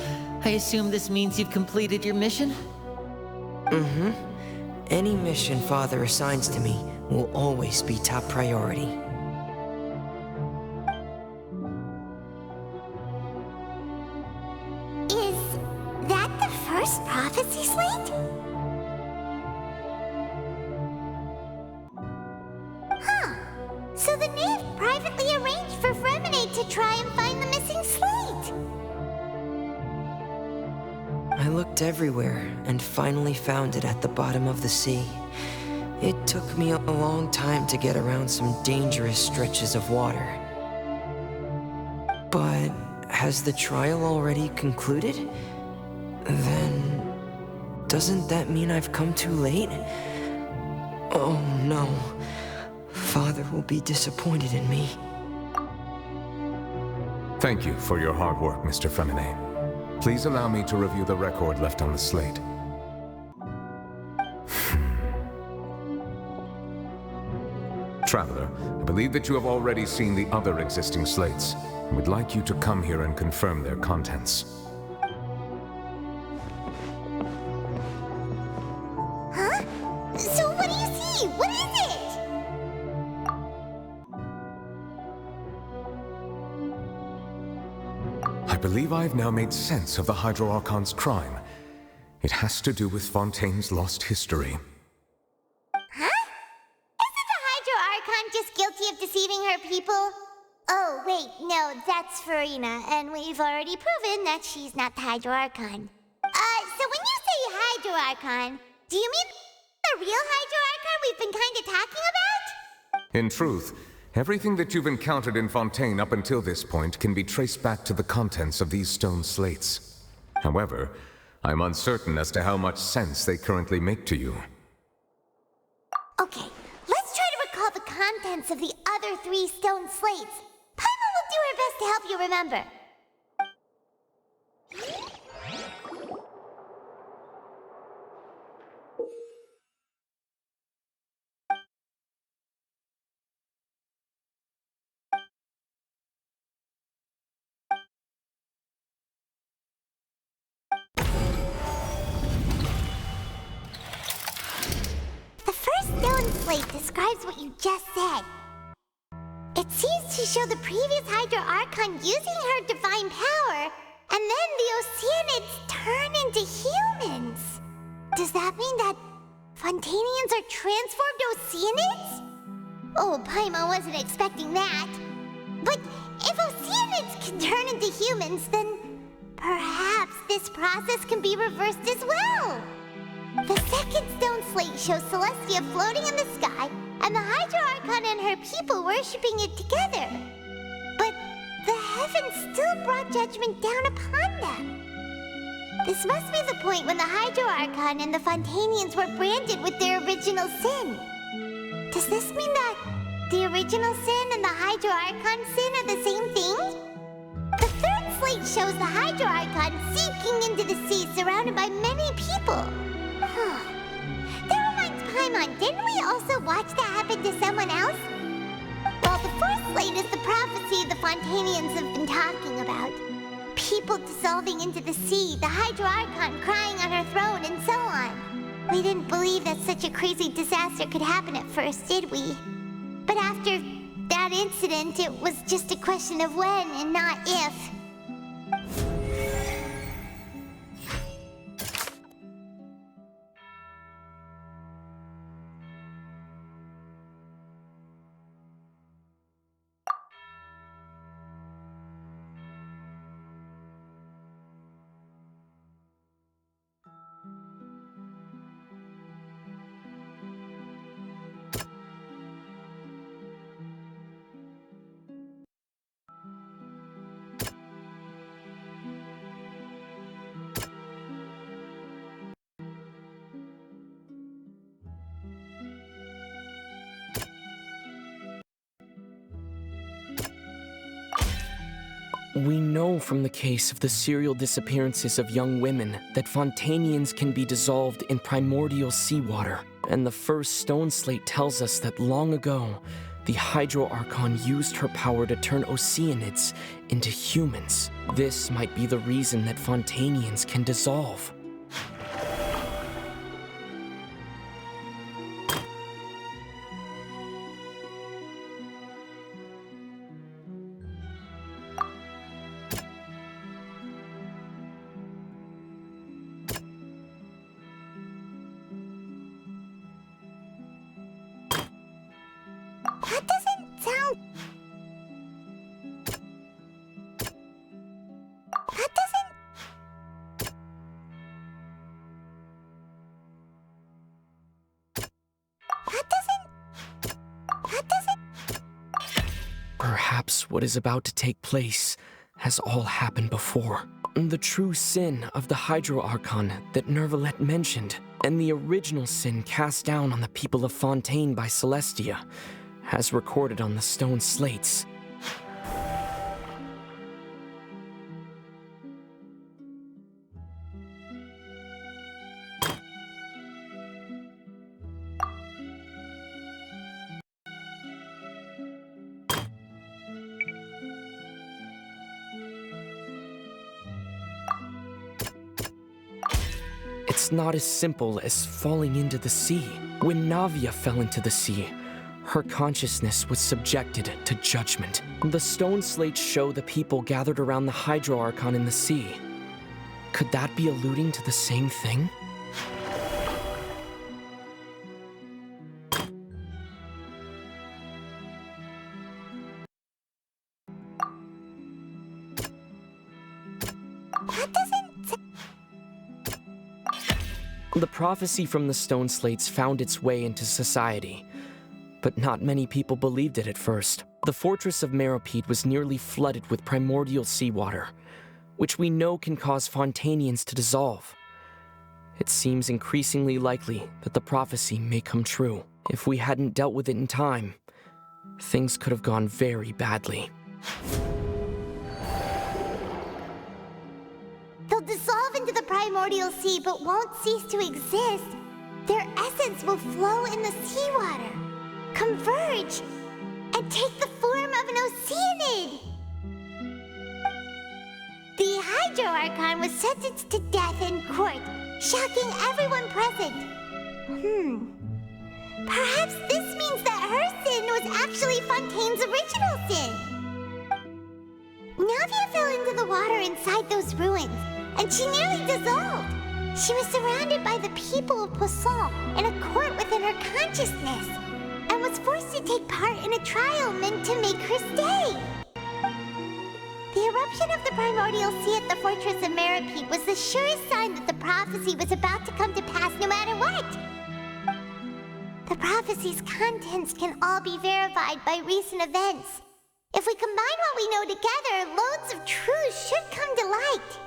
I assume this means you've completed your mission? Mm-hmm. Any mission Father assigns to me will always be top priority. Is that the first prophecy slate? Huh. So the knave privately arranged for Fremine to try and find the missing slate. I looked everywhere and finally found it at the bottom of the sea. It took me a long time to get around some dangerous stretches of water. But has the trial already concluded? Then doesn't that mean I've come too late? Oh no. Father will be disappointed in me. Thank you for your hard work, Mr. Fremine. Please allow me to review the record left on the slate. Traveler, I believe that you have already seen the other existing slates. I would like you to come here and confirm their contents. Huh? So what do you see? What is it? I believe I've now made sense of the Hydro Archon's crime. It has to do with Fontaine's lost history. Huh? Isn't the Hydro Archon just guilty of deceiving her people? Oh, wait, no, that's Farina, and we've already proven that she's not the Hydro Archon. So when you say Hydro Archon, do you mean the real Hydro Archon we've been kinda talking about? In truth, everything that you've encountered in Fontaine up until this point can be traced back to the contents of these stone slates. However, I'm uncertain as to how much sense they currently make to you. Okay, let's try to recall the contents of the other 3 stone slates. Paimon will do her best to help you remember. The first stone slate describes what you just said. It seems to show the previous Hydro Archon using her divine power, and then the Oceanids turn into humans. Does that mean that Fontainians are transformed Oceanids? Oh, Paimon wasn't expecting that. But if Oceanids can turn into humans, then perhaps this process can be reversed as well. The second stone slate shows Celestia floating in the sky, and the Hydro Archon and her people worshipping it together. But the heavens still brought judgment down upon them. This must be the point when the Hydro Archon and the Fontainians were branded with their original sin. Does this mean that the original sin and the Hydro Archon sin are the same thing? The third slate shows the Hydro Archon sinking into the sea surrounded by many people. That reminds Paimon, didn't we also watch that happen to someone else? Well, the fourth slate is the prophecy the Fontainians have been talking about. People dissolving into the sea, the Hydro Archon crying on her throne, and so on. We didn't believe that such a crazy disaster could happen at first, did we? But after that incident, it was just a question of when and not if. We know from the case of the serial disappearances of young women that Fontainians can be dissolved in primordial seawater, and the first stone slate tells us that long ago, the Hydro Archon used her power to turn Oceanids into humans. This might be the reason that Fontainians can dissolve. That doesn't sound... That doesn't... That doesn't... Perhaps what is about to take place has all happened before. The true sin of the Hydro Archon that Nervalette mentioned, and the original sin cast down on the people of Fontaine by Celestia, as recorded on the stone slates. It's not as simple as falling into the sea. When Navia fell into the sea, her consciousness was subjected to judgment. The stone slates show the people gathered around the Hydro Archon in the sea. Could that be alluding to the same thing? The prophecy from the stone slates found its way into society, but not many people believed it at first. The fortress of Meropide was nearly flooded with primordial seawater, which we know can cause Fontainians to dissolve. It seems increasingly likely that the prophecy may come true. If we hadn't dealt with it in time, things could have gone very badly. They'll dissolve into the primordial sea but won't cease to exist. Their essence will flow in the seawater, converge, and take the form of an Oceanid. The Hydro Archon was sentenced to death in court, shocking everyone present. Perhaps this means that her sin was actually Fontaine's original sin. Navia fell into the water inside those ruins, and she nearly dissolved. She was surrounded by the people of Poisson in a court within her consciousness, and was forced to take part in a trial meant to make her stay. The eruption of the primordial sea at the fortress of Meropide was the surest sign that the prophecy was about to come to pass no matter what. The prophecy's contents can all be verified by recent events. If we combine what we know together, loads of truths should come to light.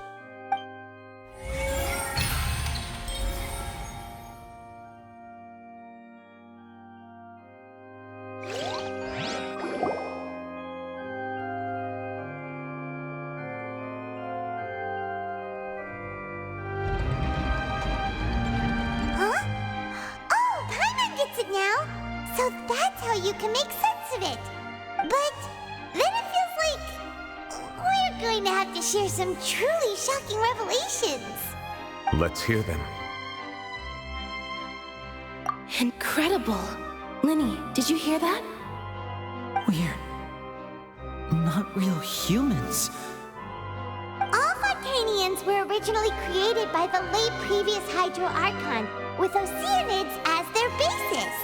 So that's how you can make sense of it. But then it feels like we're going to have to share some truly shocking revelations. Let's hear them. Incredible. Linny, did you hear that? We're not real humans. All Fontainians were originally created by the late previous Hydro Archon, with Oceanids as their basis.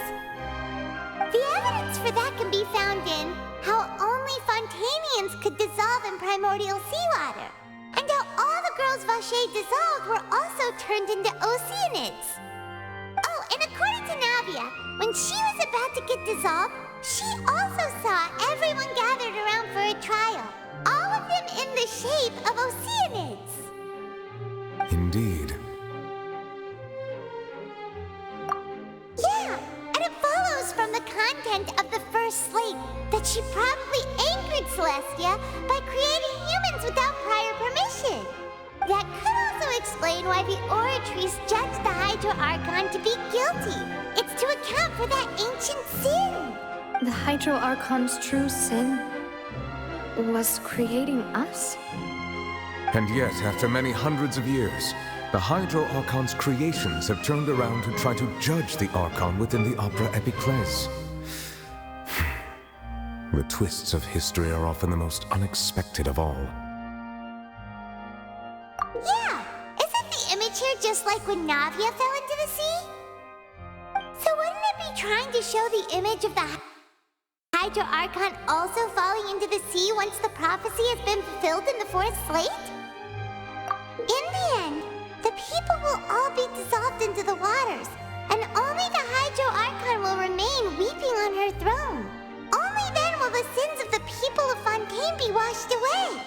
The evidence for that can be found in how only Fontainians could dissolve in primordial seawater, and how all the girls Vacher dissolved were also turned into Oceanids. Oh, and according to Navia, when she was about to get dissolved, she also saw everyone gathered around for a trial, all of them in the shape of Oceanids. Indeed. Yeah, and it follows from the content of the first slate that she probably angered Celestia by creating human actions without prior permission. That could also explain why the Oratrice judged the Hydro Archon to be guilty. It's to account for that ancient sin. The Hydro Archon's true sin was creating us? And yet, after many hundreds of years, the Hydro Archon's creations have turned around to try to judge the Archon within the Opera Epiclese. The twists of history are often the most unexpected of all. Yeah, isn't the image here just like when Navia fell into the sea? So wouldn't it be trying to show the image of the Hydro Archon also falling into the sea once the prophecy has been fulfilled in the fourth slate? In the end, the people will all be dissolved into the waters, and only the Hydro Archon will remain weeping on her throne. Only then will the sins of the people of Fontaine be washed away.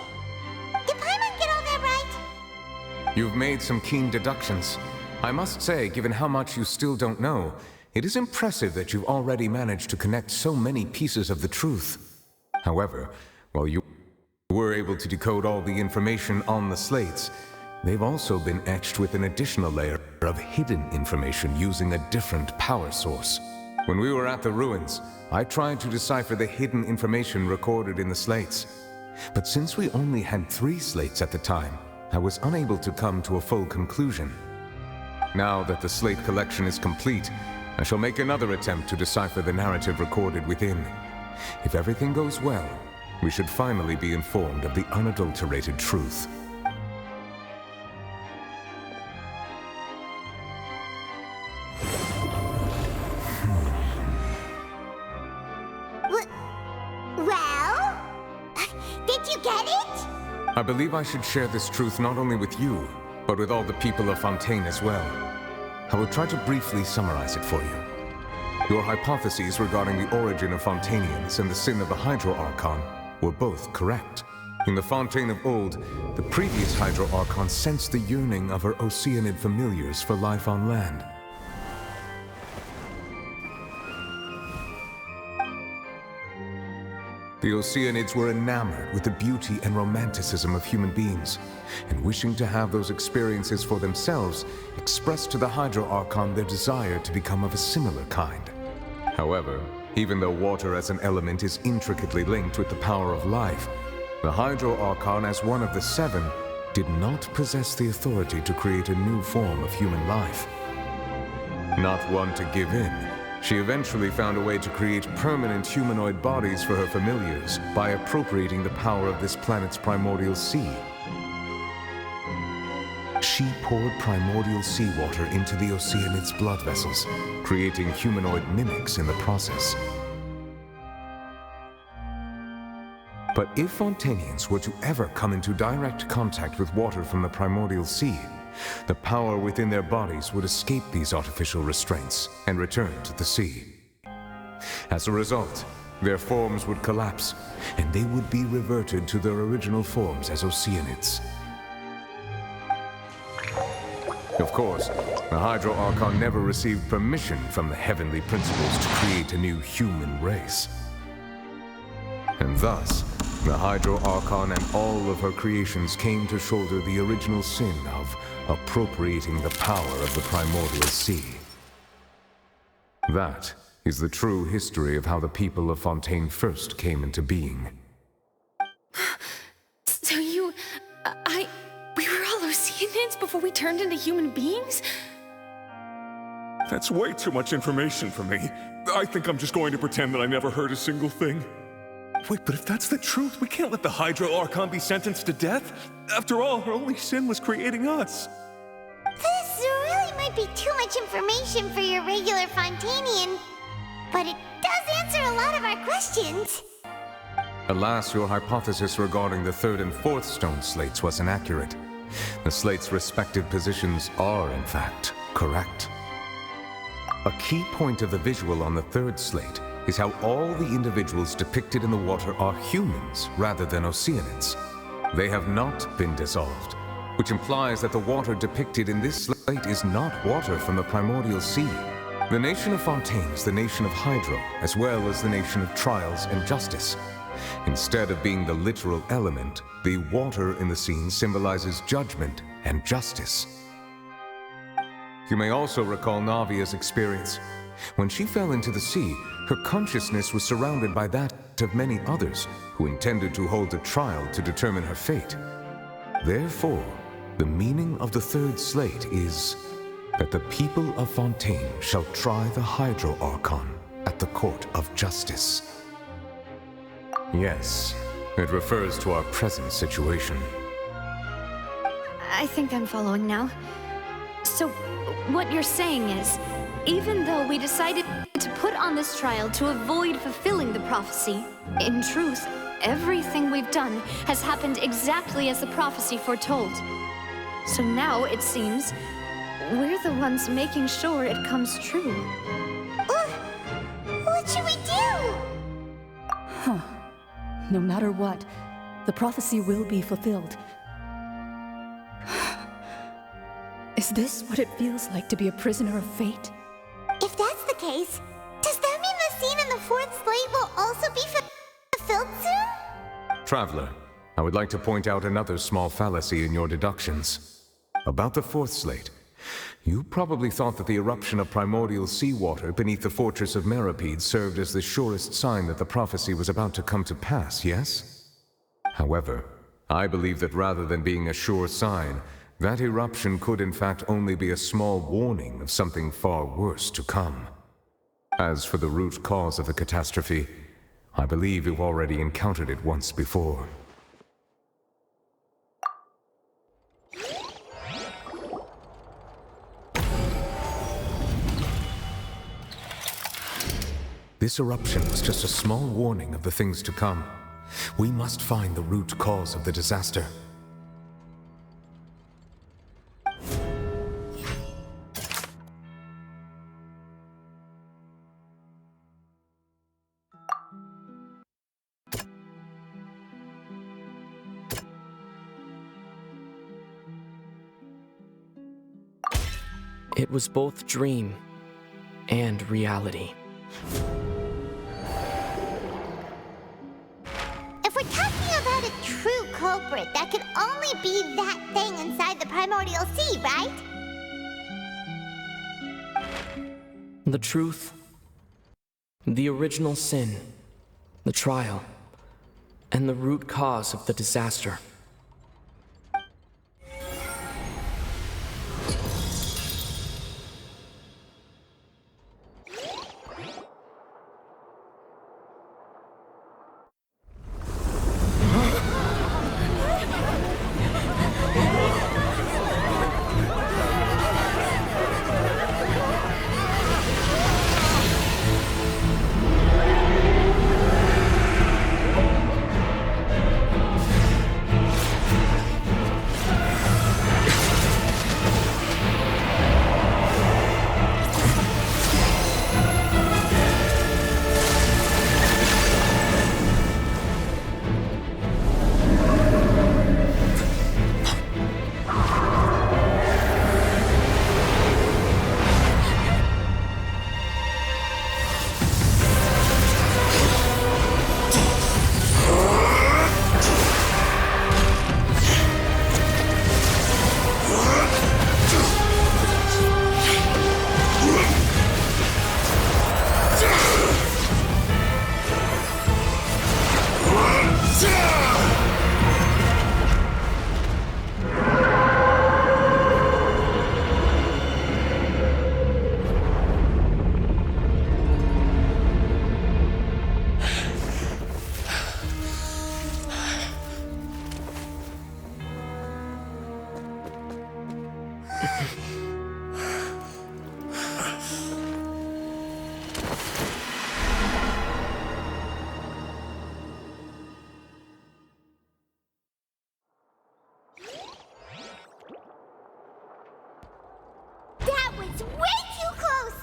Did Paimon get all that right? You've made some keen deductions. I must say, given how much you still don't know, it is impressive that you've already managed to connect so many pieces of the truth. However, while you were able to decode all the information on the slates, they've also been etched with an additional layer of hidden information using a different power source. When we were at the ruins, I tried to decipher the hidden information recorded in the slates. But since we only had 3 slates at the time, I was unable to come to a full conclusion. Now that the slate collection is complete, I shall make another attempt to decipher the narrative recorded within. If everything goes well, we should finally be informed of the unadulterated truth. Well? Did you get it? I believe I should share this truth not only with you, but with all the people of Fontaine as well. I will try to briefly summarize it for you. Your hypotheses regarding the origin of Fontainians and the sin of the Hydro Archon were both correct. In the Fontaine of old, the previous Hydro Archon sensed the yearning of her Oceanid familiars for life on land. The Oceanids were enamored with the beauty and romanticism of human beings, and wishing to have those experiences for themselves, expressed to the Hydro Archon their desire to become of a similar kind. However, even though water as an element is intricately linked with the power of life, the Hydro Archon, as one of the 7, did not possess the authority to create a new form of human life. Not one to give in, she eventually found a way to create permanent humanoid bodies for her familiars by appropriating the power of this planet's primordial sea. She poured primordial seawater into the Oceanid's blood vessels, creating humanoid mimics in the process. But if Fontainians were to ever come into direct contact with water from the primordial sea, the power within their bodies would escape these artificial restraints and return to the sea. As a result, their forms would collapse, and they would be reverted to their original forms as Oceanids. Of course, the Hydro Archon never received permission from the heavenly principles to create a new human race. And thus, the Hydro Archon and all of her creations came to shoulder the original sin of appropriating the power of the primordial sea. That is the true history of how the people of Fontaine first came into being. So we were all Oceanids before we turned into human beings? That's way too much information for me. I think I'm just going to pretend that I never heard a single thing. Wait, but if that's the truth, we can't let the Hydro Archon be sentenced to death. After all, her only sin was creating us. This really might be too much information for your regular Fontainian, but it does answer a lot of our questions. Alas, your hypothesis regarding the 3rd and 4th stone slates was inaccurate. The slates' respective positions are, in fact, correct. A key point of the visual on the 3rd slate is how all the individuals depicted in the water are humans rather than Oceanids. They have not been dissolved, which implies that the water depicted in this slate is not water from the primordial sea. The nation of Fontaine is the nation of Hydro, as well as the nation of Trials and Justice. Instead of being the literal element, the water in the scene symbolizes judgment and justice. You may also recall Navia's experience. When she fell into the sea, her consciousness was surrounded by that of many others who intended to hold a trial to determine her fate. Therefore, the meaning of the third slate is that the people of Fontaine shall try the Hydro Archon at the court of justice. Yes, it refers to our present situation. I think I'm following now. So, what you're saying is, even though we decided to put on this trial to avoid fulfilling the prophecy, in truth, everything we've done has happened exactly as the prophecy foretold. So now, it seems, we're the ones making sure it comes true. What should we do? Huh. No matter what, the prophecy will be fulfilled. Is this what it feels like to be a prisoner of fate? If that's the case, does that mean the scene in the fourth slate will also be fulfilled soon? Traveler, I would like to point out another small fallacy in your deductions. About the fourth slate, you probably thought that the eruption of primordial seawater beneath the fortress of Meripede served as the surest sign that the prophecy was about to come to pass, yes? However, I believe that rather than being a sure sign, that eruption could in fact only be a small warning of something far worse to come. As for the root cause of the catastrophe, I believe you've already encountered it once before. This eruption was just a small warning of the things to come. We must find the root cause of the disaster. It was both dream and reality. If we're talking about a true culprit, that could only be that thing inside the primordial sea, right? The truth, the original sin, the trial, and the root cause of the disaster. That was way too close!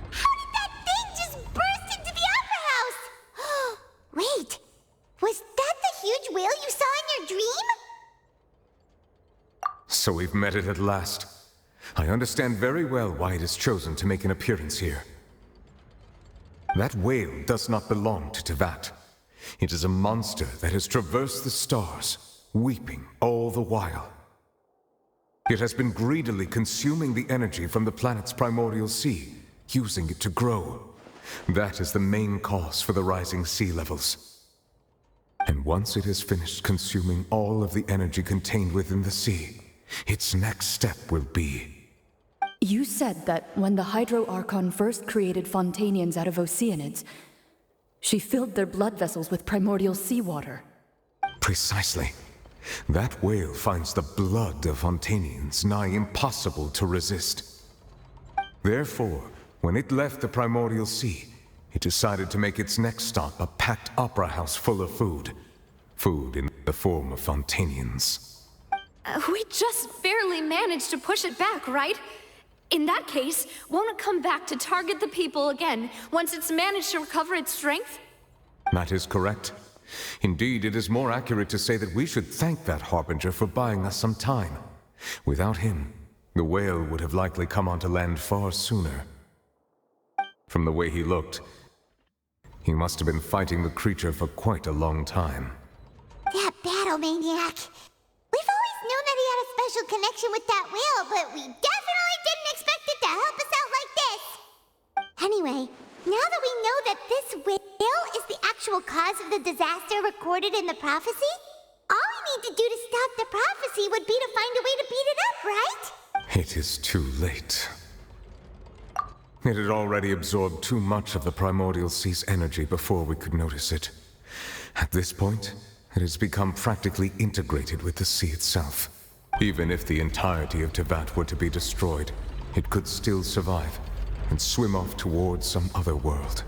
How did that thing just burst into the Opera House? Wait, was that the huge whale you saw in your dream? So we've met it at last. I understand very well why it has chosen to make an appearance here. That whale does not belong to Tevat. It is a monster that has traversed the stars, weeping all the while. It has been greedily consuming the energy from the planet's primordial sea, using it to grow. That is the main cause for the rising sea levels. And once it has finished consuming all of the energy contained within the sea, its next step will be... You said that when the Hydro Archon first created Fontainians out of Oceanids, she filled their blood vessels with primordial seawater. Precisely. That whale finds the blood of Fontainians nigh impossible to resist. Therefore, when it left the primordial sea, it decided to make its next stop a packed opera house full of food. Food in the form of Fontainians. We just barely managed to push it back, right? In that case, won't it come back to target the people again once it's managed to recover its strength? That is correct. Indeed, it is more accurate to say that we should thank that Harbinger for buying us some time. Without him, the whale would have likely come onto land far sooner. From the way he looked, he must have been fighting the creature for quite a long time. That battle maniac! We've always known that he had a special connection with that whale, but we definitely didn't expect it to help us out like this! Anyway, now that we know that this whale is the actual cause of the disaster recorded in the prophecy, all we need to do to stop the prophecy would be to find a way to beat it up, right? It is too late. It had already absorbed too much of the primordial sea's energy before we could notice it. At this point, it has become practically integrated with the sea itself. Even if the entirety of Tevat were to be destroyed, it could still survive and swim off towards some other world.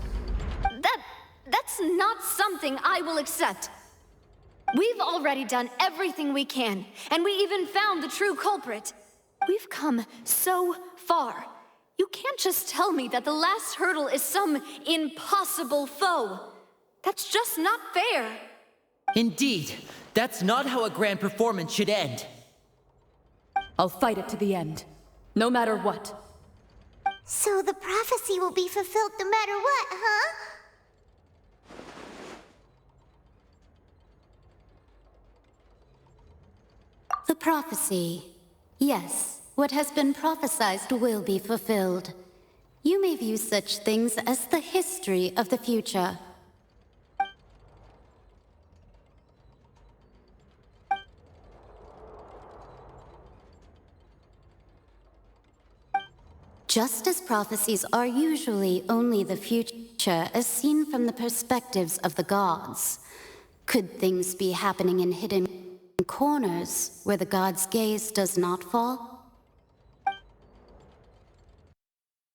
That's not something I will accept. We've already done everything we can, and we even found the true culprit. We've come so far. You can't just tell me that the last hurdle is some impossible foe. That's just not fair. Indeed, that's not how a grand performance should end. I'll fight it to the end, no matter what. So the prophecy will be fulfilled no matter what, huh? The prophecy. Yes, what has been prophesied will be fulfilled. You may view such things as the history of the future. Just as prophecies are usually only the future as seen from the perspectives of the gods, could things be happening in hidden corners where the gods' gaze does not fall?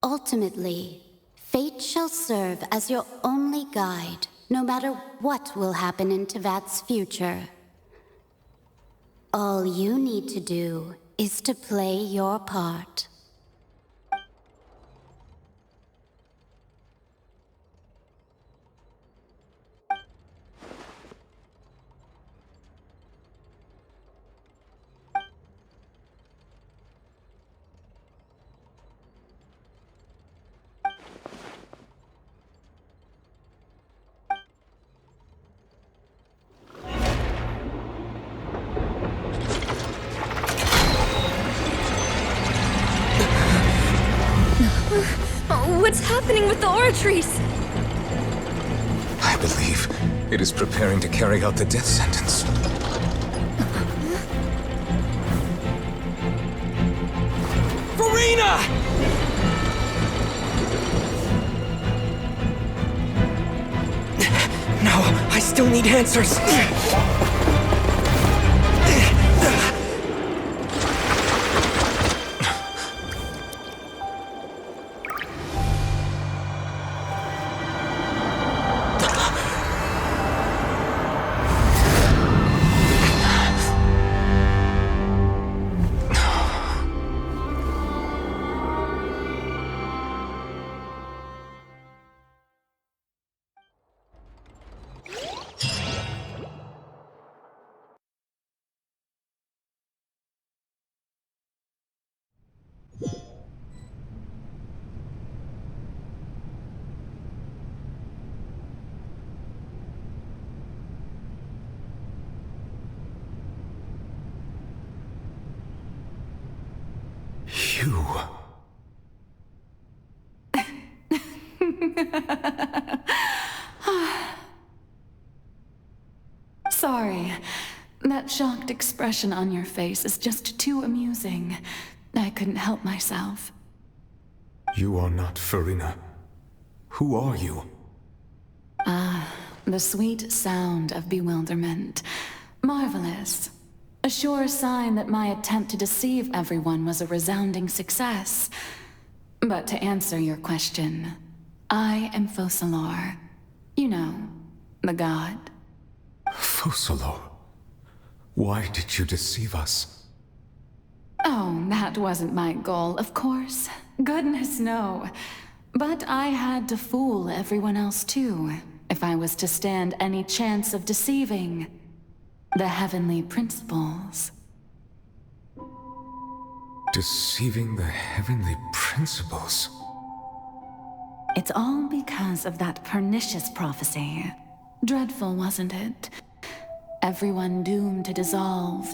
Ultimately, fate shall serve as your only guide, no matter what will happen in Tevat's future. All you need to do is to play your part. What's happening with the oratories? I believe it is preparing to carry out the death sentence. Farina! No, I still need answers. You... Sorry. That shocked expression on your face is just too amusing. I couldn't help myself. You are not Farina. Who are you? The sweet sound of bewilderment. Marvelous. A sure sign that my attempt to deceive everyone was a resounding success. But to answer your question, I am Focalor. You know, the god. Focalor? Why did you deceive us? Oh, that wasn't my goal, of course. Goodness, no. But I had to fool everyone else too, if I was to stand any chance of deceiving the heavenly principles. Deceiving the heavenly principles? It's all because of that pernicious prophecy. Dreadful, wasn't it? Everyone doomed to dissolve.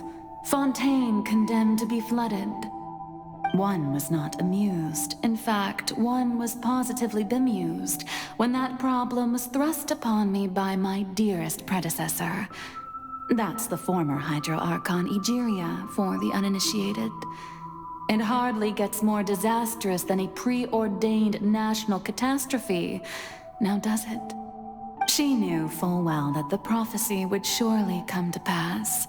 Fontaine condemned to be flooded. One was not amused. In fact, one was positively bemused when that problem was thrust upon me by my dearest predecessor. That's the former Hydro Archon Egeria, for the uninitiated. It hardly gets more disastrous than a preordained national catastrophe, now does it? She knew full well that the prophecy would surely come to pass.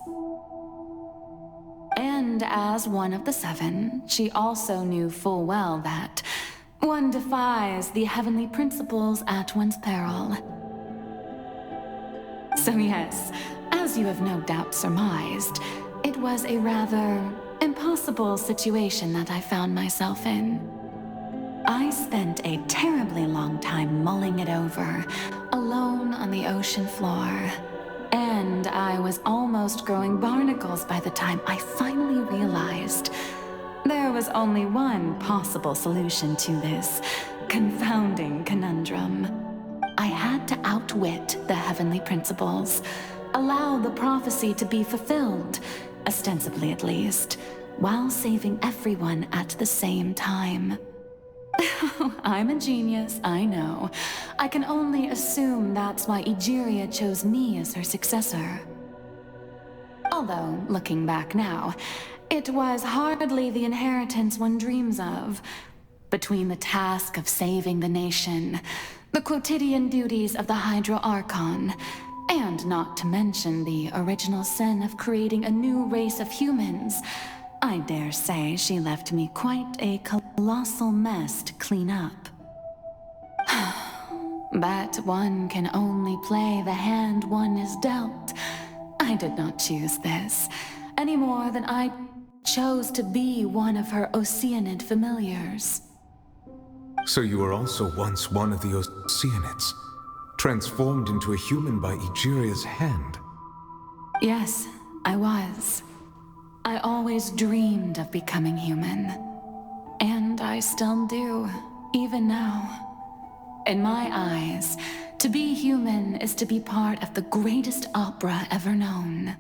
And as one of the seven, she also knew full well that one defies the heavenly principles at one's peril. So yes, as you have no doubt surmised, it was a rather impossible situation that I found myself in. I spent a terribly long time mulling it over, alone on the ocean floor. And I was almost growing barnacles by the time I finally realized there was only one possible solution to this confounding conundrum. I had to outwit the heavenly principles, allow the prophecy to be fulfilled, ostensibly at least, while saving everyone at the same time. I'm a genius, I know. I can only assume that's why Egeria chose me as her successor. Although, looking back now, it was hardly the inheritance one dreams of. Between the task of saving the nation, the quotidian duties of the Hydro Archon, and not to mention the original sin of creating a new race of humans, I dare say she left me quite a colossal mess to clean up. But one can only play the hand one is dealt. I did not choose this, any more than I chose to be one of her Oceanid familiars. So you were also once one of the Oceanids, transformed into a human by Egeria's hand? Yes, I was. I always dreamed of becoming human. And I still do, even now. In my eyes, to be human is to be part of the greatest opera ever known.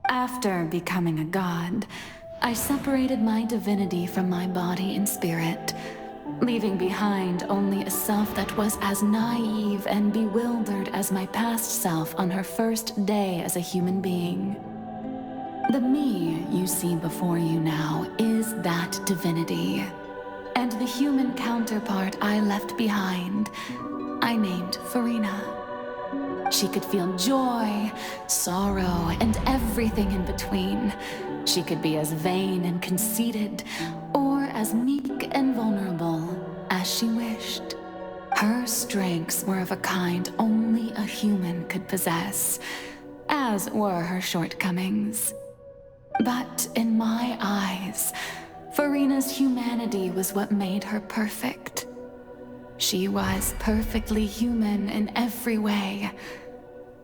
After becoming a god, I separated my divinity from my body and spirit, leaving behind only a self that was as naive and bewildered as my past self on her first day as a human being. The me you see before you now is that divinity. And the human counterpart I left behind, I named Farina. She could feel joy, sorrow, and everything in between. She could be as vain and conceited, or as meek and vulnerable as she wished. Her strengths were of a kind only a human could possess, as were her shortcomings. But in my eyes, Farina's humanity was what made her perfect. She was perfectly human in every way.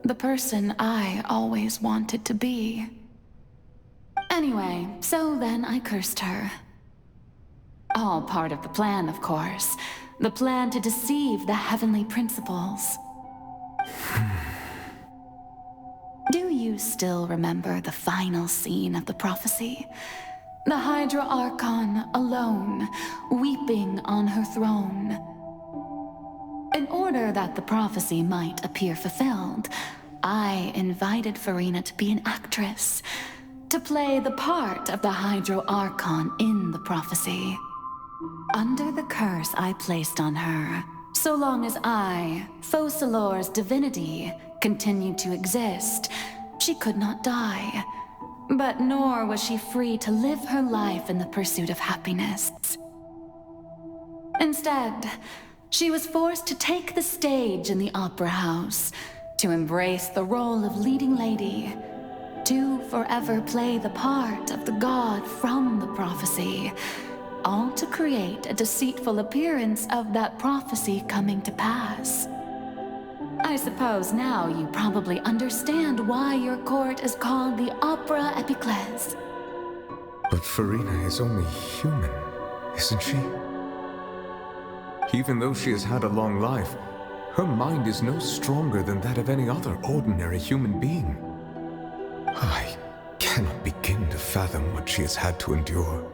The person I always wanted to be. Anyway, so then I cursed her. All part of the plan, of course. The plan to deceive the heavenly principles. Do you still remember the final scene of the prophecy? The Hydra Archon alone, weeping on her throne. In order that the prophecy might appear fulfilled, I invited Farina to be an actress, to play the part of the Hydra Archon in the prophecy. Under the curse I placed on her, so long as I, Focalor's divinity, continued to exist, she could not die. But nor was she free to live her life in the pursuit of happiness. Instead, she was forced to take the stage in the opera house, to embrace the role of leading lady, to forever play the part of the god from the prophecy, all to create a deceitful appearance of that prophecy coming to pass. I suppose now you probably understand why your court is called the Opera Epiclese. But Farina is only human, isn't she? Even though she has had a long life, her mind is no stronger than that of any other ordinary human being. I cannot begin to fathom what she has had to endure.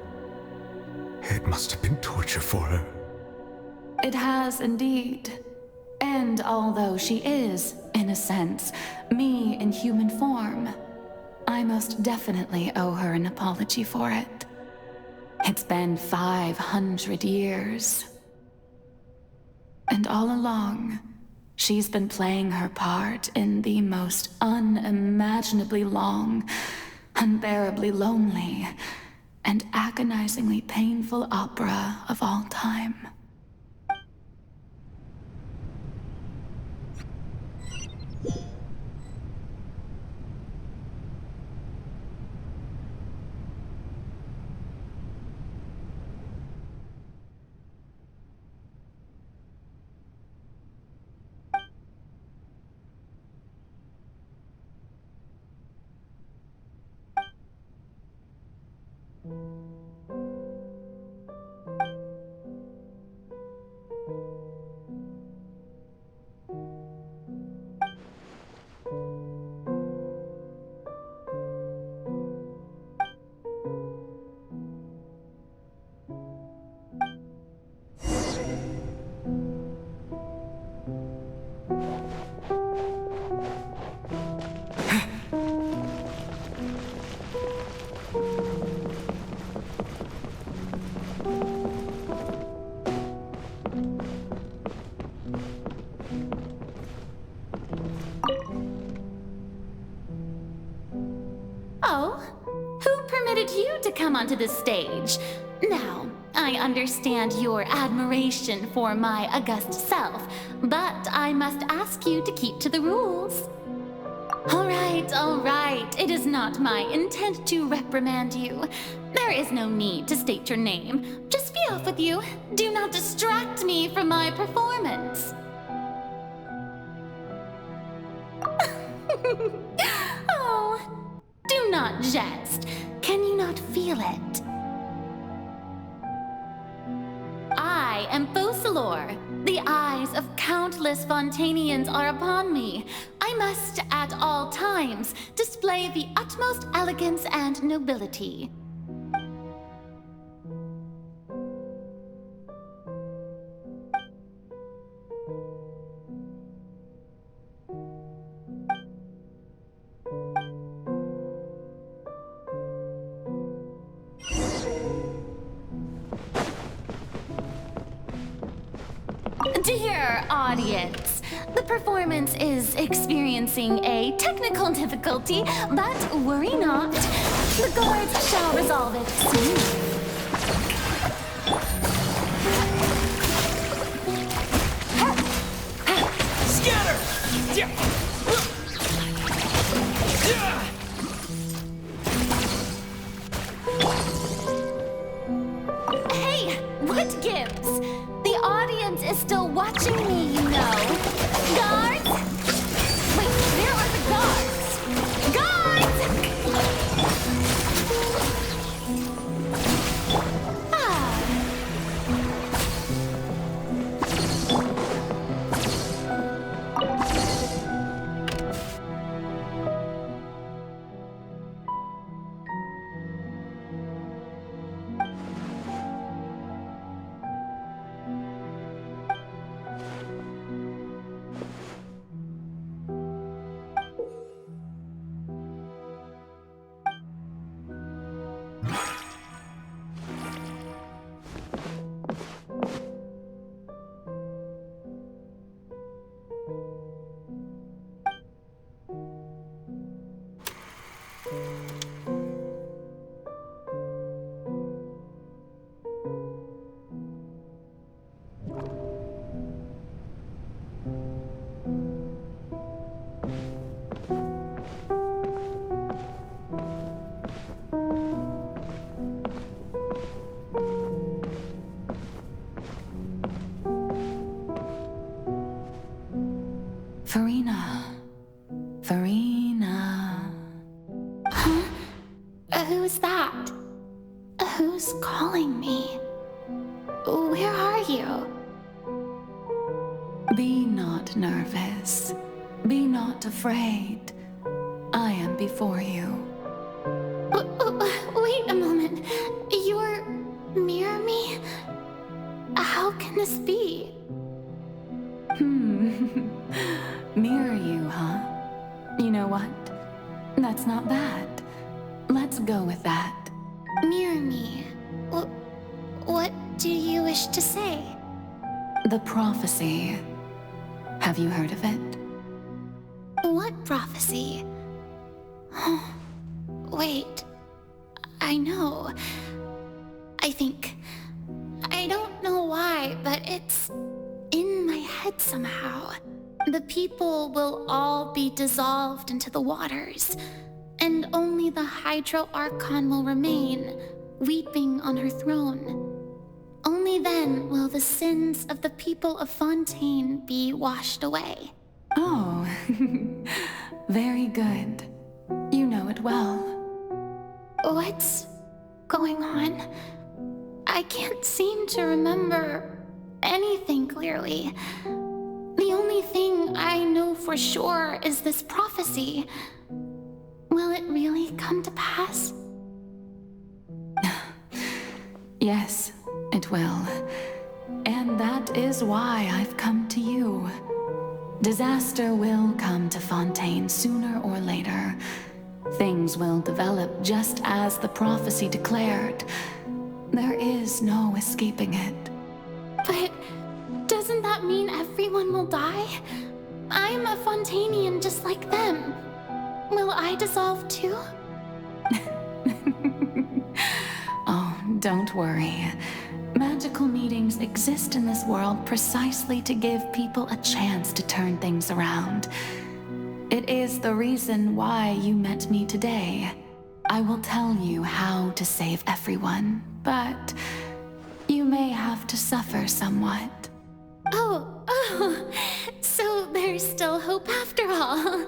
It must have been torture for her. It has indeed. And although she is, in a sense, me in human form, I most definitely owe her an apology for it. It's been 500 years. And all along, she's been playing her part in the most unimaginably long, unbearably lonely, and agonizingly painful opera of all time. Come onto the stage. Now, I understand your admiration for my august self, but I must ask you to keep to the rules. All right. It is not my intent to reprimand you. There is no need to state your name. Just be off with you. Do not distract me from my performance. Oh, do not jest. Can you not feel it? I am Focalor. The eyes of countless Fontainians are upon me. I must, at all times, display the utmost elegance and nobility. Dear audience, the performance is experiencing a technical difficulty, but worry not. The guards shall resolve it soon. Hey, what gives? The audience is still watching me, you know. Guards? Wait, where are the guards? Guards! Farina. Huh? Who's that? Who's calling me? Where are you? Be not nervous. Be not afraid. I am before you. Wait a moment. You're near me? How can this be? Mirror you, huh? You know what? That's not bad. Let's go with that. Mirror me. What do you wish to say? The prophecy. Have you heard of it? What prophecy? Wait. I know. I think. I don't know why, but it's in my head somehow. The people will all be dissolved into the waters, and only the Hydro Archon will remain, weeping on her throne. Only then will the sins of the people of Fontaine be washed away. Oh, very good. You know it well. What's going on? I can't seem to remember anything clearly. The only thing I know for sure is this prophecy. Will it really come to pass? Yes, it will. And that is why I've come to you. Disaster will come to Fontaine sooner or later. Things will develop just as the prophecy declared. There is no escaping it. But doesn't that mean everyone will die? I'm a Fontainian just like them. Will I dissolve too? Oh, don't worry. Magical meetings exist in this world precisely to give people a chance to turn things around. It is the reason why you met me today. I will tell you how to save everyone, but you may have to suffer somewhat. Oh, so there's still hope after all.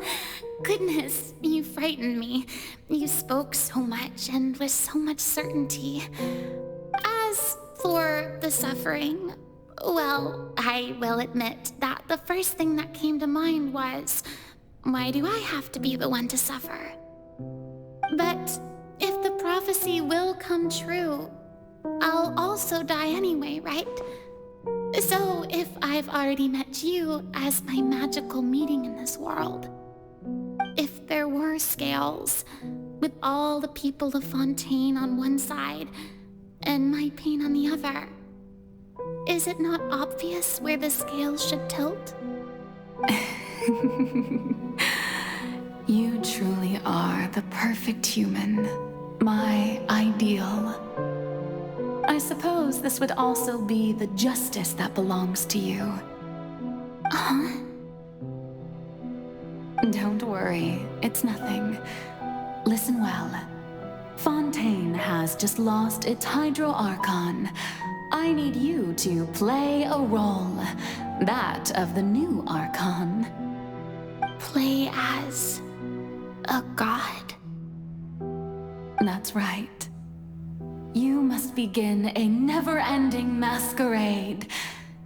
Goodness, you frightened me. You spoke so much and with so much certainty. As for the suffering, well, I will admit that the first thing that came to mind was, why do I have to be the one to suffer? But if the prophecy will come true, I'll also die anyway, right? So if I've already met you as my magical meeting in this world, if there were scales, with all the people of Fontaine on one side and my pain on the other, is it not obvious where the scales should tilt? You truly are the perfect human, my ideal. I suppose this would also be the justice that belongs to you. Huh? Don't worry, it's nothing. Listen well. Fontaine has just lost its Hydro Archon. I need you to play a role, that of the new Archon. Play as a god? That's right. You must begin a never-ending masquerade.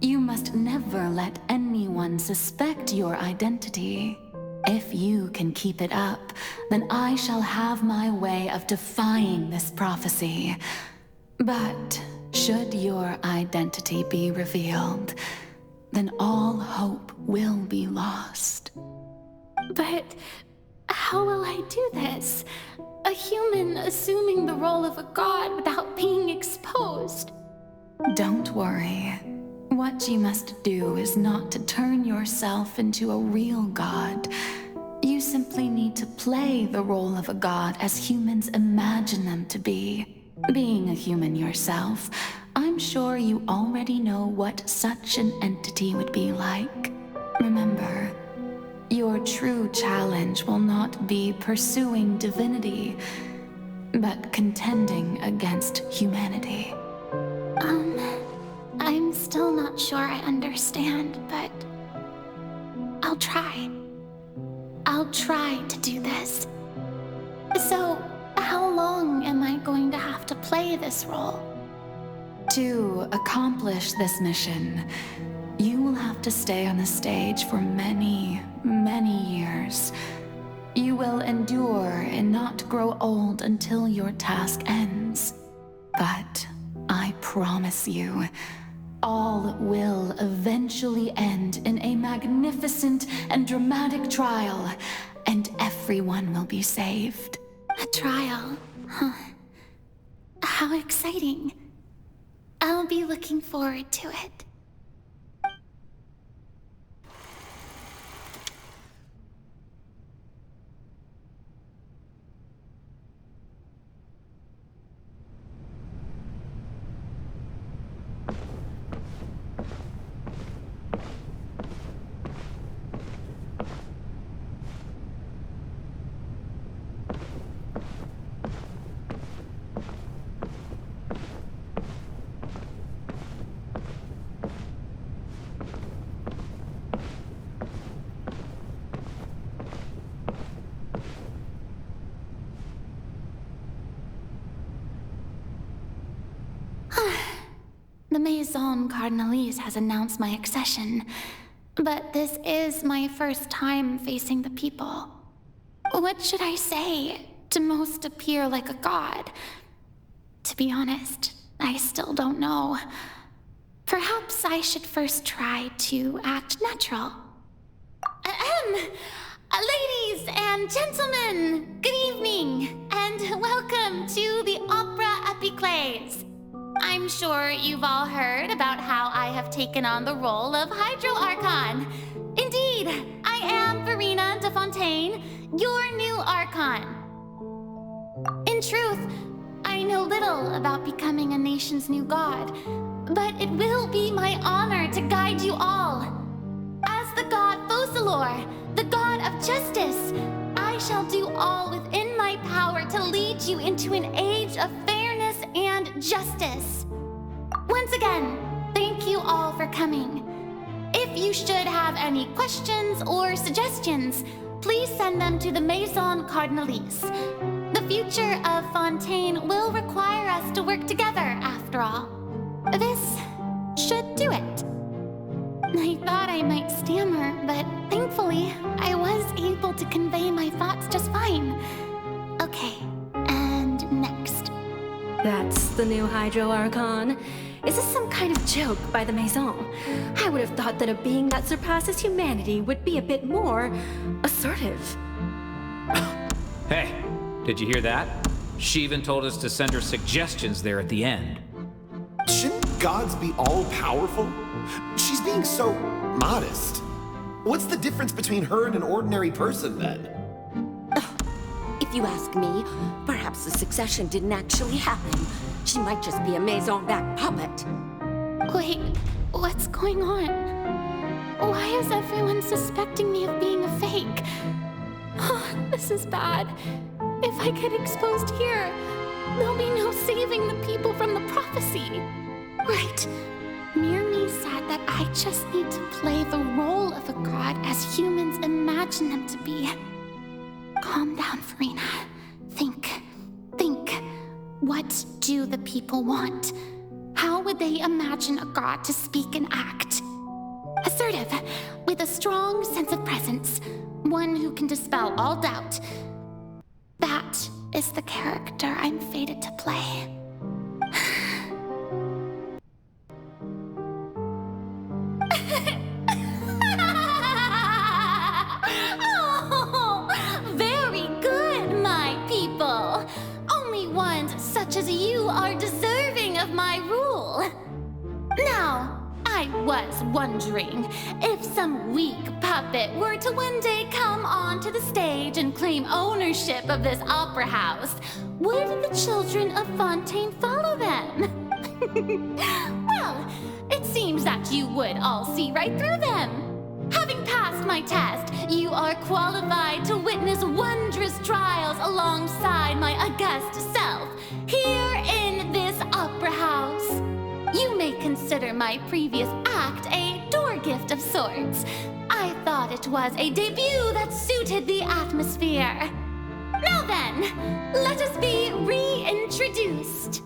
You must never let anyone suspect your identity. If you can keep it up, then I shall have my way of defying this prophecy. But should your identity be revealed, then all hope will be lost. But how will I do this? A human assuming the role of a god without being exposed. Don't worry. What you must do is not to turn yourself into a real god. You simply need to play the role of a god as humans imagine them to be. Being a human yourself, I'm sure you already know what such an entity would be like. Remember, your true challenge will not be pursuing divinity, but contending against humanity. I'm still not sure I understand, but I'll try. I'll I'll try to do this. So, how long am I going to have to play this role? To accomplish this mission, you will have to stay on the stage for many, many years. You will endure and not grow old until your task ends. But I promise you, all will eventually end in a magnificent and dramatic trial, and everyone will be saved. A trial? Huh. How exciting. I'll be looking forward to it. The Maison Cardinalise has announced my accession, but this is my first time facing the people. What should I say to most appear like a god? To be honest, I still don't know. Perhaps I should first try to act natural. Ladies and gentlemen, good evening, and welcome to the Opera Epiclese. I'm sure you've all heard about how I have taken on the role of Hydro Archon. Indeed, I am Verena de Fontaine, your new Archon. In truth, I know little about becoming a nation's new god, but it will be my honor to guide you all. As the god Focalor, the god of justice, I shall do all within my power to lead you into an age of fairness and justice. Once again, thank you all for coming. If you should have any questions or suggestions, please send them to the Maison Cardinalise. The future of Fontaine will require us to work together, after all. This should do it. I thought I might stammer, but thankfully, I was able to convey my thoughts just fine. Okay, and next. That's the new Hydro Archon. Is this some kind of joke by the Maison? I would have thought that a being that surpasses humanity would be a bit more assertive. Hey, did you hear that? She even told us to send her suggestions there at the end. Shouldn't gods be all-powerful? She's being so modest. What's the difference between her and an ordinary person, then? If you ask me, perhaps the succession didn't actually happen. She might just be a Maison-backed puppet. Wait, what's going on? Why is everyone suspecting me of being a fake? Oh, this is bad. If I get exposed here, there'll be no saving the people from the prophecy. Right. Mirmi said that I just need to play the role of a god as humans imagine them to be. Calm down, Verena. Think. What do the people want? How would they imagine a god to speak and act? Assertive, with a strong sense of presence. One who can dispel all doubt. That is the character I'm fated to play. Very good, my people. Only ones such as you are deserving of my rule. Now, I was wondering if some weak puppet were to one day come onto the stage and claim ownership of this opera house, would the children of Fontaine follow them? Well, it seems that you would all see right through them. Having passed my test, you are qualified to witness wondrous trials alongside my august self, here in this opera house. You may consider my previous act a door gift of sorts. I I thought it was a debut that suited the atmosphere. Now then, let us be reintroduced.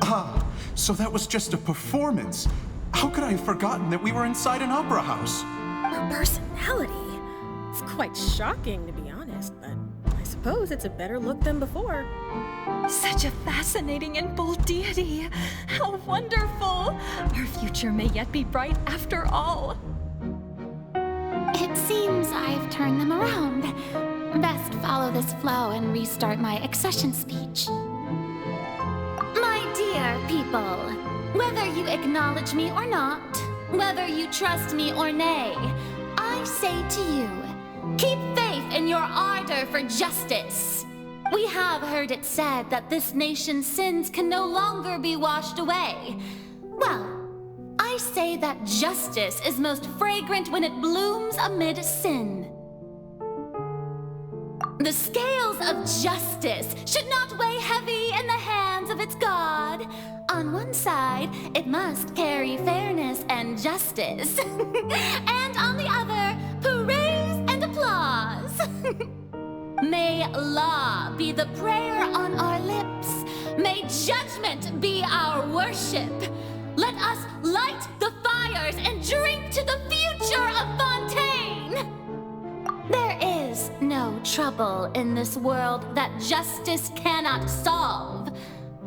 Ah, so that was just a performance. How could I have forgotten that we were inside an opera house? Her personality. It's quite shocking, to be honest, but I suppose it's a better look than before. Such a fascinating and bold deity. How wonderful! Our future may yet be bright after all. It seems I've turned them around. Best follow this flow and restart my accession speech. My dear people, whether you acknowledge me or not, whether you trust me or nay, I say to you, keep faith in your ardor for justice. We have heard it said that this nation's sins can no longer be washed away. Well, I say that justice is most fragrant when it blooms amid sin. The scales of justice should not weigh heavy in the hands of its God. On one side, it must carry fairness and justice. And on the other, praise and applause. May law be the prayer on our lips. May judgment be our worship. Let us light the fires and drink to the future of Fontaine. There is no trouble in this world that justice cannot solve.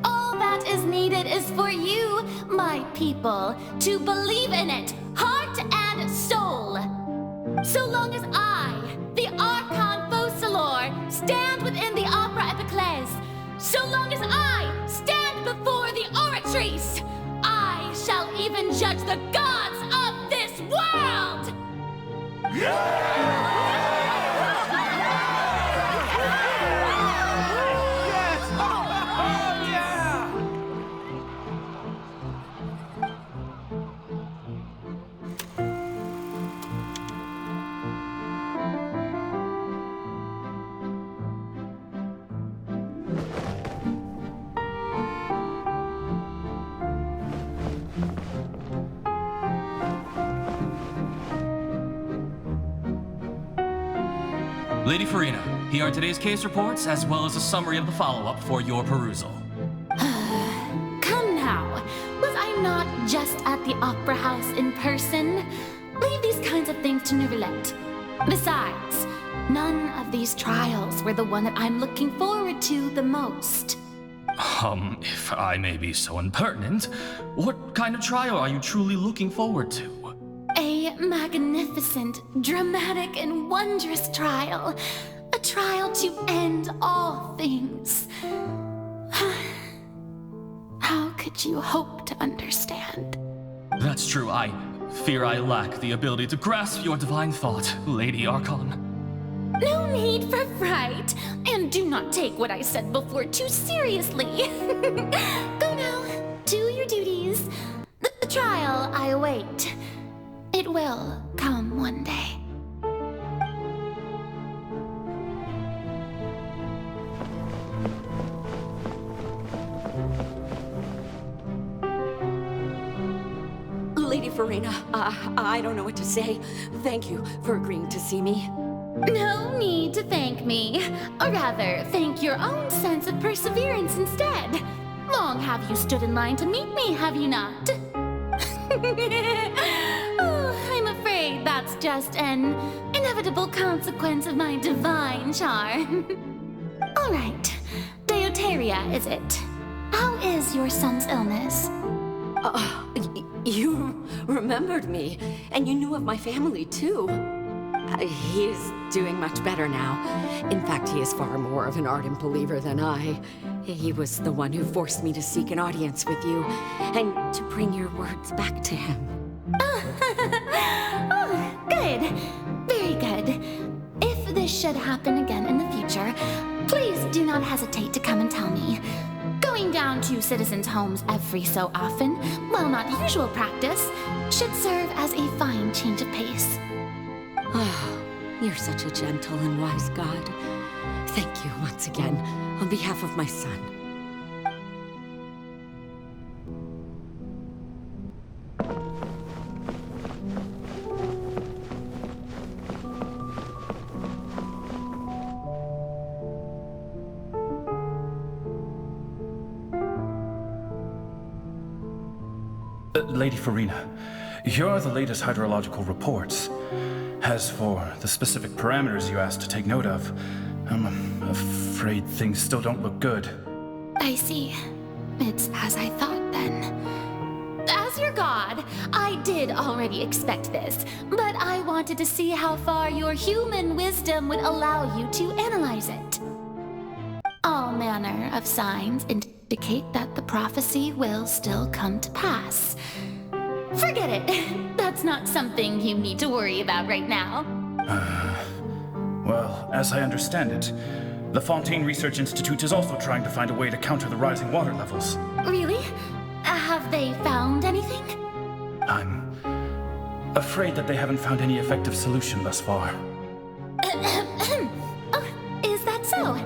All that is needed is for you, my people, to believe in it, heart and soul. So long as I, the Archon stand within the opera epiclese, so long as I stand before the oratrice, I shall even judge the gods of this world! Lady Farina, here are today's case reports, as well as a summary of the follow-up for your perusal. Come now, was I not just at the Opera House in person? Leave these kinds of things to Neuvillette. Besides, none of these trials were the one that I'm looking forward to the most. If I may be so impertinent, what kind of trial are you truly looking forward to? A magnificent, dramatic, and wondrous trial. A trial to end all things. How could you hope to understand? That's true. I fear I lack the ability to grasp your divine thought, Lady Archon. No need for fright, and do not take what I said before too seriously. Go now, do your duties. The trial I await. It will come one day. Lady Farina, I don't know what to say. Thank you for agreeing to see me. No need to thank me. Or rather, thank your own sense of perseverance instead. Long have you stood in line to meet me, have you not? I'm afraid that's just an inevitable consequence of my divine charm. All right, Deuteria, is it? How is your son's illness? You remembered me, and you knew of my family, too. He is doing much better now. In fact, he is far more of an ardent believer than I. He was the one who forced me to seek an audience with you, and to bring your words back to him. Oh, good. Very good. If this should happen again in the future, please do not hesitate to come and tell me. Going down to citizens' homes every so often, while not usual practice, should serve as a fine change of pace. Oh, you're such a gentle and wise God. Thank you once again, on behalf of my son. Lady Farina, here are the latest hydrological reports. As for the specific parameters you asked to take note of, I'm afraid things still don't look good. I see. It's as I thought then. As your god, I did already expect this, but I wanted to see how far your human wisdom would allow you to analyze it. All manner of signs indicate that the prophecy will still come to pass. Forget it. That's not something you need to worry about right now. Well, as I understand it, the Fontaine Research Institute is also trying to find a way to counter the rising water levels. Really? Have they found anything? I'm afraid that they haven't found any effective solution thus far. Oh, is that so?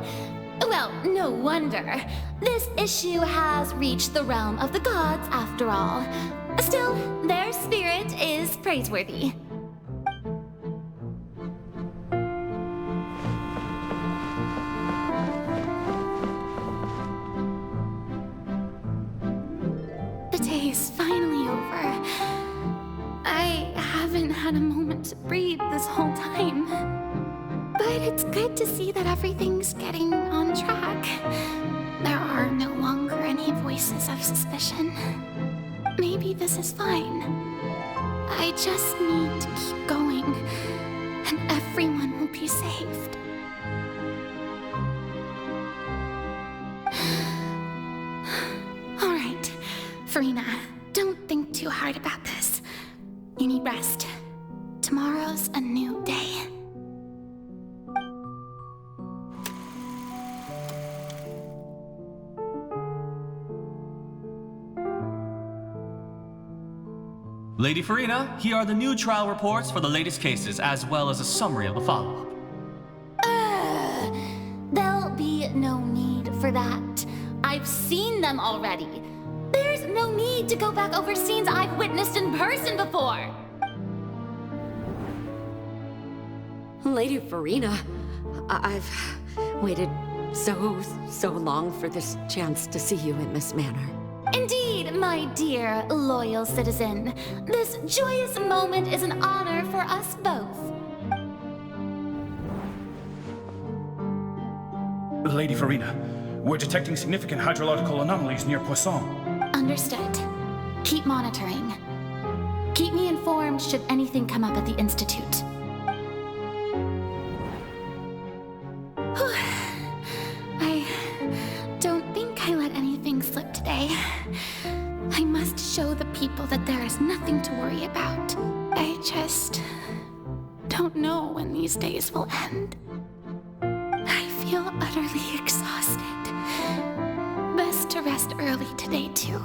Well, no wonder. This issue has reached the realm of the gods, after all. Still, their spirit is praiseworthy. The day is finally over. I haven't had a moment to breathe this whole time. But it's good to see that everything's getting on track. There are no longer any voices of suspicion. Maybe this is fine. I just need to keep going, and everyone will be saved. All right, Farina, don't think too hard about this. You need rest. Tomorrow's a new day. Lady Farina, here are the new trial reports for the latest cases, as well as a summary of the follow-up. There'll be no need for that. I've seen them already. There's no need to go back over scenes I've witnessed in person before. Lady Farina, I've waited so long for this chance to see you in this manner. Indeed, my dear, loyal citizen. This joyous moment is an honor for us both. Lady Farina, we're detecting significant hydrological anomalies near Poisson. Understood. Keep monitoring. Keep me informed should anything come up at the Institute. I don't think I let anything slip today. I must show the people that there is nothing to worry about. I just don't know when these days will end. I feel utterly exhausted. Best to rest early today, too.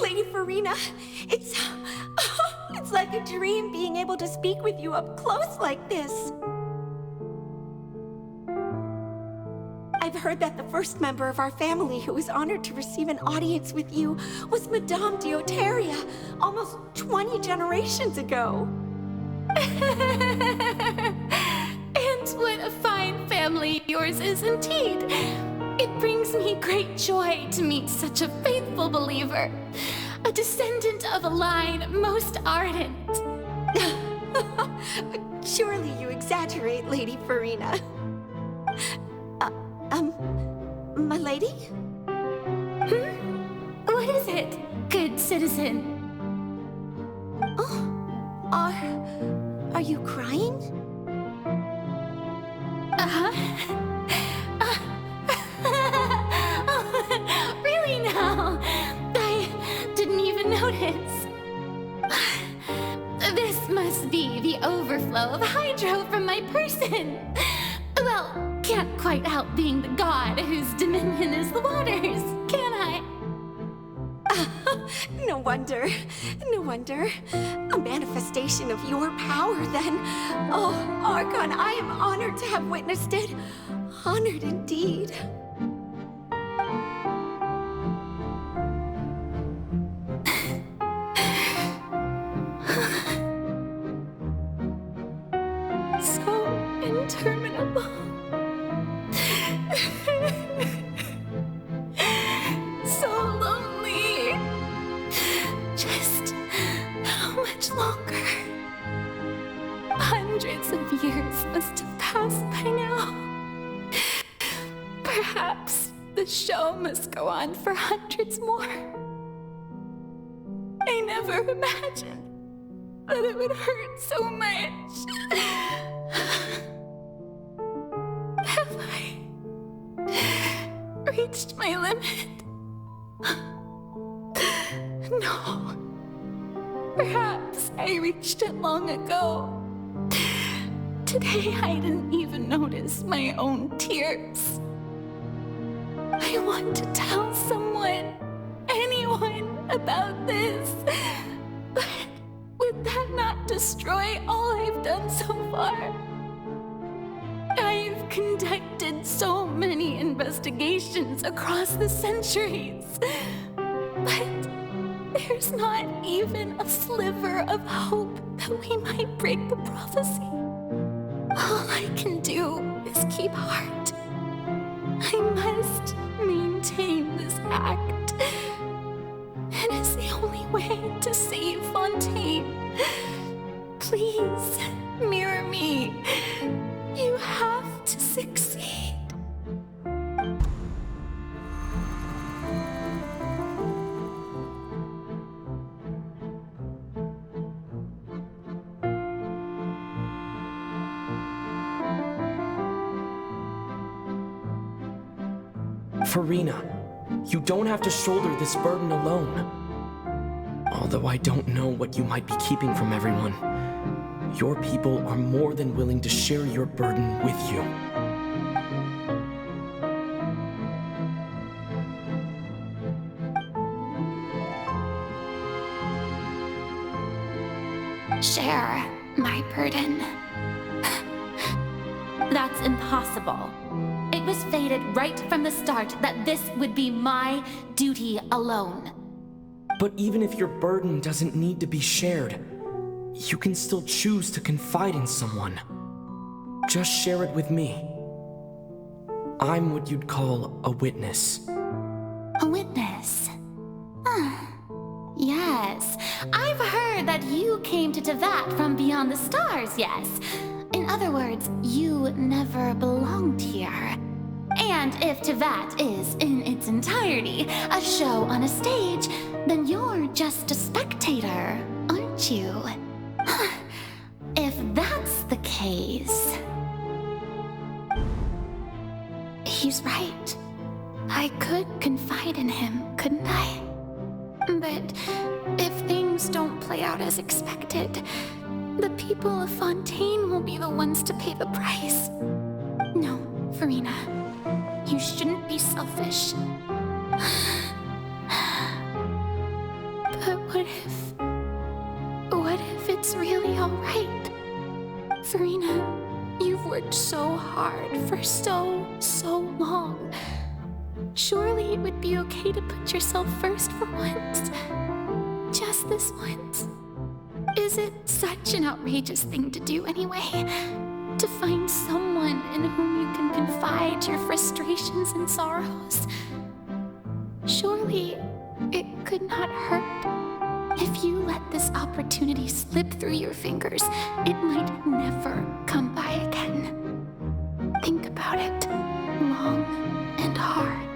Lady Farina, it's like a dream being able to speak with you up close like this. I've heard that the first member of our family who was honored to receive an audience with you was Madame Dioteria, almost 20 generations ago. And what a fine family yours is indeed. It brings me great joy to meet such a faithful believer, a descendant of a line most ardent. Surely you exaggerate, Lady Farina. My lady? What is it, good citizen? Oh, are you crying? Really now? I didn't even notice. This must be the overflow of hydro from my person. Well, can't quite help being the god whose dominion is the waters, can I? No wonder. No wonder. A manifestation of your power, then. Oh, Archon, I am honored to have witnessed it. Honored indeed. So interminable. So lonely. Just how much longer? Hundreds of years must have passed by now. Perhaps the show must go on for hundreds more. I never imagined that it would hurt so much. Have I reached my limit? No. Perhaps I reached it long ago. Today I didn't even notice my own tears. I want to tell someone, anyone, about this. But would that not destroy all I've done so far? I've conducted so many investigations across the centuries. But there's not even a sliver of hope that we might break the prophecy. All I can do is keep heart. I must maintain this act. It is the only way to save Fontaine. Please, mirror me. You have to succeed. Farina, you don't have to shoulder this burden alone. Although I don't know what you might be keeping from everyone, your people are more than willing to share your burden with you. Share my burden. That's impossible. It was fated right from the start that this would be my duty alone. But even if your burden doesn't need to be shared, you can still choose to confide in someone. Just share it with me. I'm what you'd call a witness. A witness? Yes. I've heard that you came to Tevat from beyond the stars, yes. In other words, you never belonged here. And if Tevat is, in its entirety, a show on a stage, then you're just a spectator, aren't you? If that's the case... He's right. I could confide in him, couldn't I? But if things don't play out as expected, the people of Fontaine will be the ones to pay the price. No, Farina. You shouldn't be selfish. But what if it's really all right? Farina, you've worked so hard for so long. Surely it would be okay to put yourself first for once. Just this once. Is it such an outrageous thing to do anyway? To find someone in whom you can confide your frustrations and sorrows? Surely it could not hurt. If you let this opportunity slip through your fingers, it might never come by again. Think about it long and hard.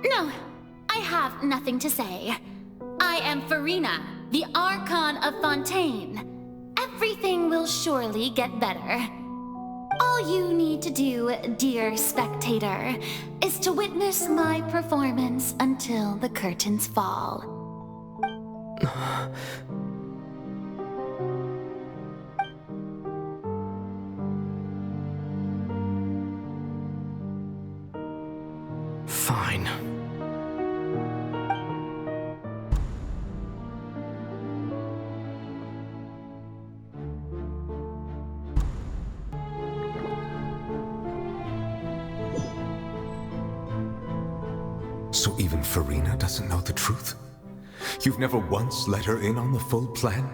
No, I have nothing to say. I am Farina, the Archon of Fontaine. Everything will surely get better. All you need to do, dear spectator, is to witness my performance until the curtains fall. Fine. So even Farina doesn't know the truth? You've never once let her in on the full plan?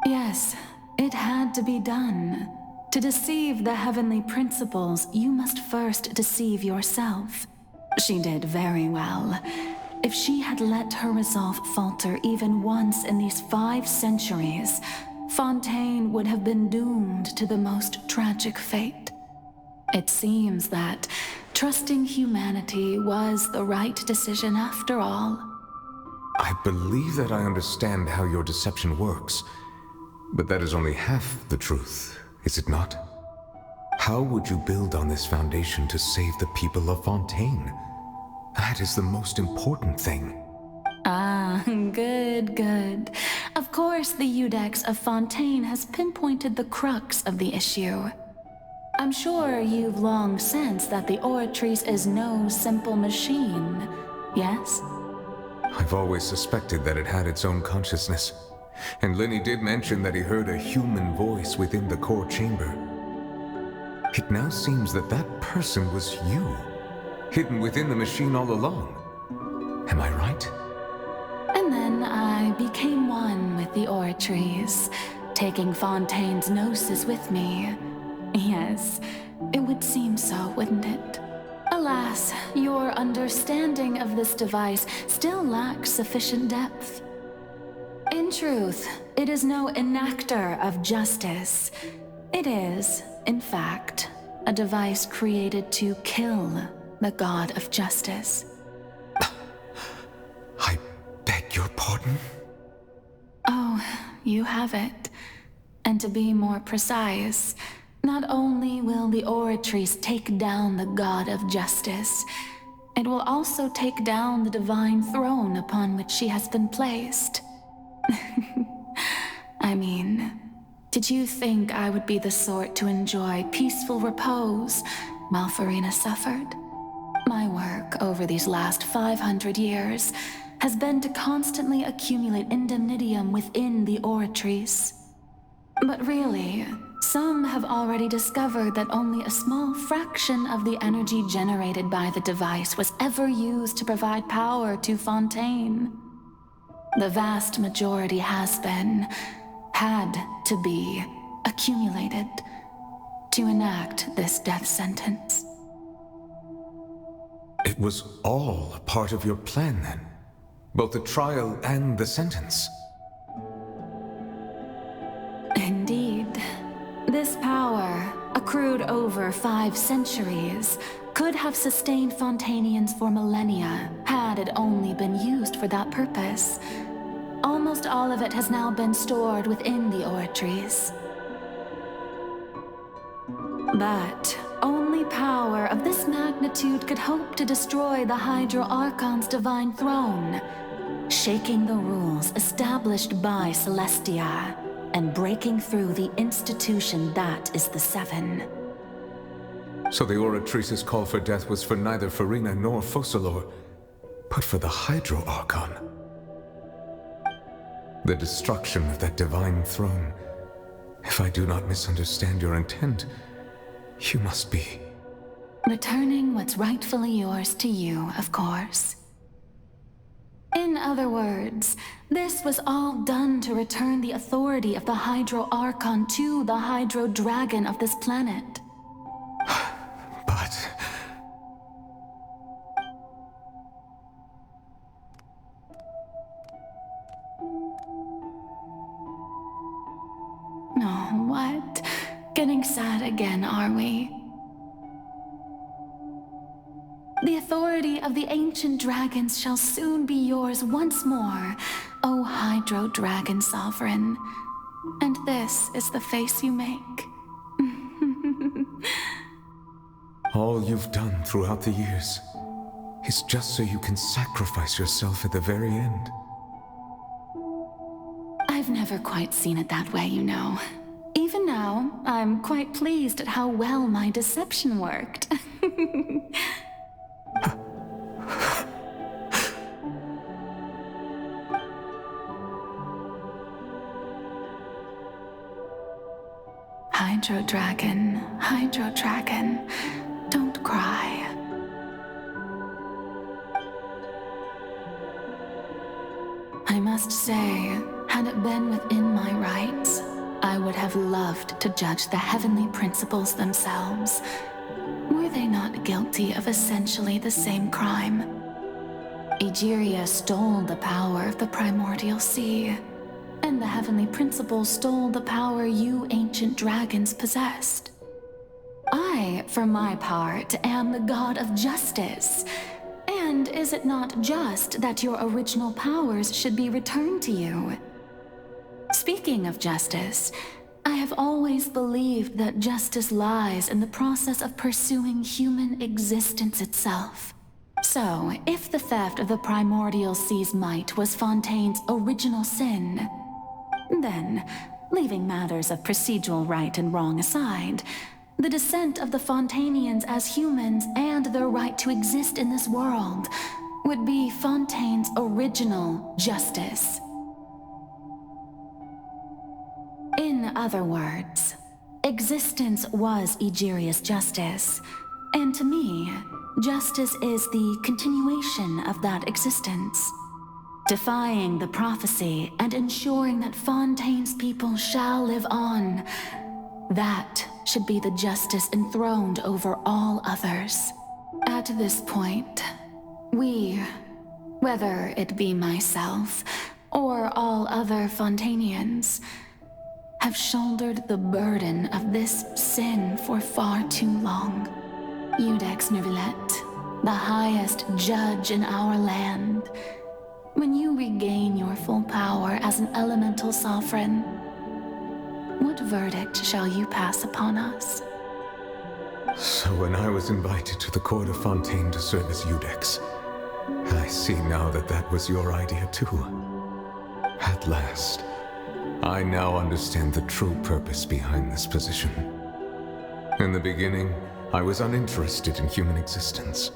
Yes, it had to be done. To deceive the heavenly principles, you must first deceive yourself. She did very well. If she had let her resolve falter even once in these 5 centuries, Fontaine would have been doomed to the most tragic fate. It seems that trusting humanity was the right decision after all. I believe that I understand how your deception works, but that is only half the truth, is it not? How would you build on this foundation to save the people of Fontaine? That is the most important thing. Ah, good. Of course, the Iudex of Fontaine has pinpointed the crux of the issue. I'm sure you've long sensed that the Oratrice is no simple machine, yes? I've always suspected that it had its own consciousness. And Lenny did mention that he heard a human voice within the core chamber. It now seems that that person was you, hidden within the machine all along. Am I right? And then I became one with the Oratrice, taking Fontaine's gnosis with me. Yes, it would seem so, wouldn't it? Alas, your understanding of this device still lacks sufficient depth. In truth, it is no enactor of justice. It is, in fact, a device created to kill the god of justice. I beg your pardon? Oh, you have it. And to be more precise, not only will the Oratrice take down the god of justice, it will also take down the divine throne upon which she has been placed. I mean, did you think I would be the sort to enjoy peaceful repose while Farina suffered? My work over these last 500 years has been to constantly accumulate indemnitium within the Oratrice. But really, some have already discovered that only a small fraction of the energy generated by the device was ever used to provide power to Fontaine. The vast majority had to be accumulated to enact this death sentence. It was all a part of your plan then? Both the trial and the sentence? Indeed. This power, accrued over 5 centuries, could have sustained Fontainians for millennia had it only been used for that purpose. Almost all of it has now been stored within the Oratrice. But only power of this magnitude could hope to destroy the Hydro Archon's divine throne, shaking the rules established by Celestia and breaking through the institution that is the Seven. So the Oratrice's call for death was for neither Farina nor Focalor, but for the Hydro Archon. The destruction of that divine throne. If I do not misunderstand your intent, you must be... returning what's rightfully yours to you, of course. In other words, this was all done to return the authority of the Hydro Archon to the Hydro Dragon of this planet. But... Oh, what? Getting sad again, are we? The authority of the ancient dragons shall soon be yours once more, O Hydro Dragon Sovereign. And this is the face you make. All you've done throughout the years is just so you can sacrifice yourself at the very end. I've never quite seen it that way, you know. Even now, I'm quite pleased at how well my deception worked. Hydro Dragon, don't cry. I must say, had it been within my rights, I would have loved to judge the heavenly principles themselves. Were they not guilty of essentially the same crime? Egeria stole the power of the primordial sea, and the heavenly principles stole the power you ancient dragons possessed. I, for my part, am the god of justice. And is it not just that your original powers should be returned to you? Speaking of justice, I have always believed that justice lies in the process of pursuing human existence itself. So, if the theft of the primordial sea's might was Fontaine's original sin, then, leaving matters of procedural right and wrong aside, the descent of the Fontainians as humans and their right to exist in this world would be Fontaine's original justice. In other words, existence was Egeria's justice, and to me, justice is the continuation of that existence. Defying the prophecy and ensuring that Fontaine's people shall live on, that should be the justice enthroned over all others. At this point, we, whether it be myself or all other Fontainians, have shouldered the burden of this sin for far too long. Iudex Neuvillette, the highest judge in our land, when you regain your full power as an elemental sovereign, what verdict shall you pass upon us? So when I was invited to the court of Fontaine to serve as Iudex, I see now that that was your idea too. At last, I now understand the true purpose behind this position. In the beginning, I was uninterested in human existence.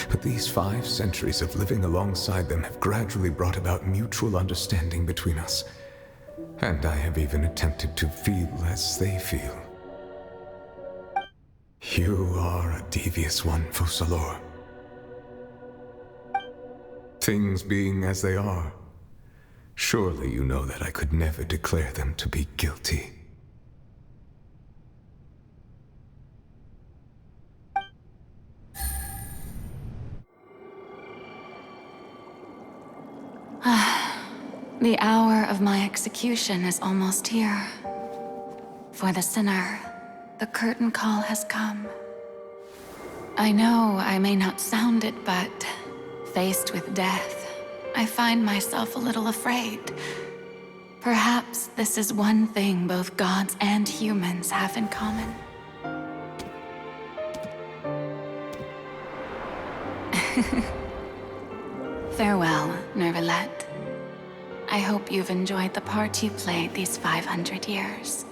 But these 5 centuries of living alongside them have gradually brought about mutual understanding between us. And I have even attempted to feel as they feel. You are a devious one, Focalors. Things being as they are, surely you know that I could never declare them to be guilty. The hour of my execution is almost here. For the sinner, the curtain call has come. I know I may not sound it, but faced with death, I find myself a little afraid. Perhaps this is one thing both gods and humans have in common. Farewell, Neuvillette. I hope you've enjoyed the part you played these 500 years.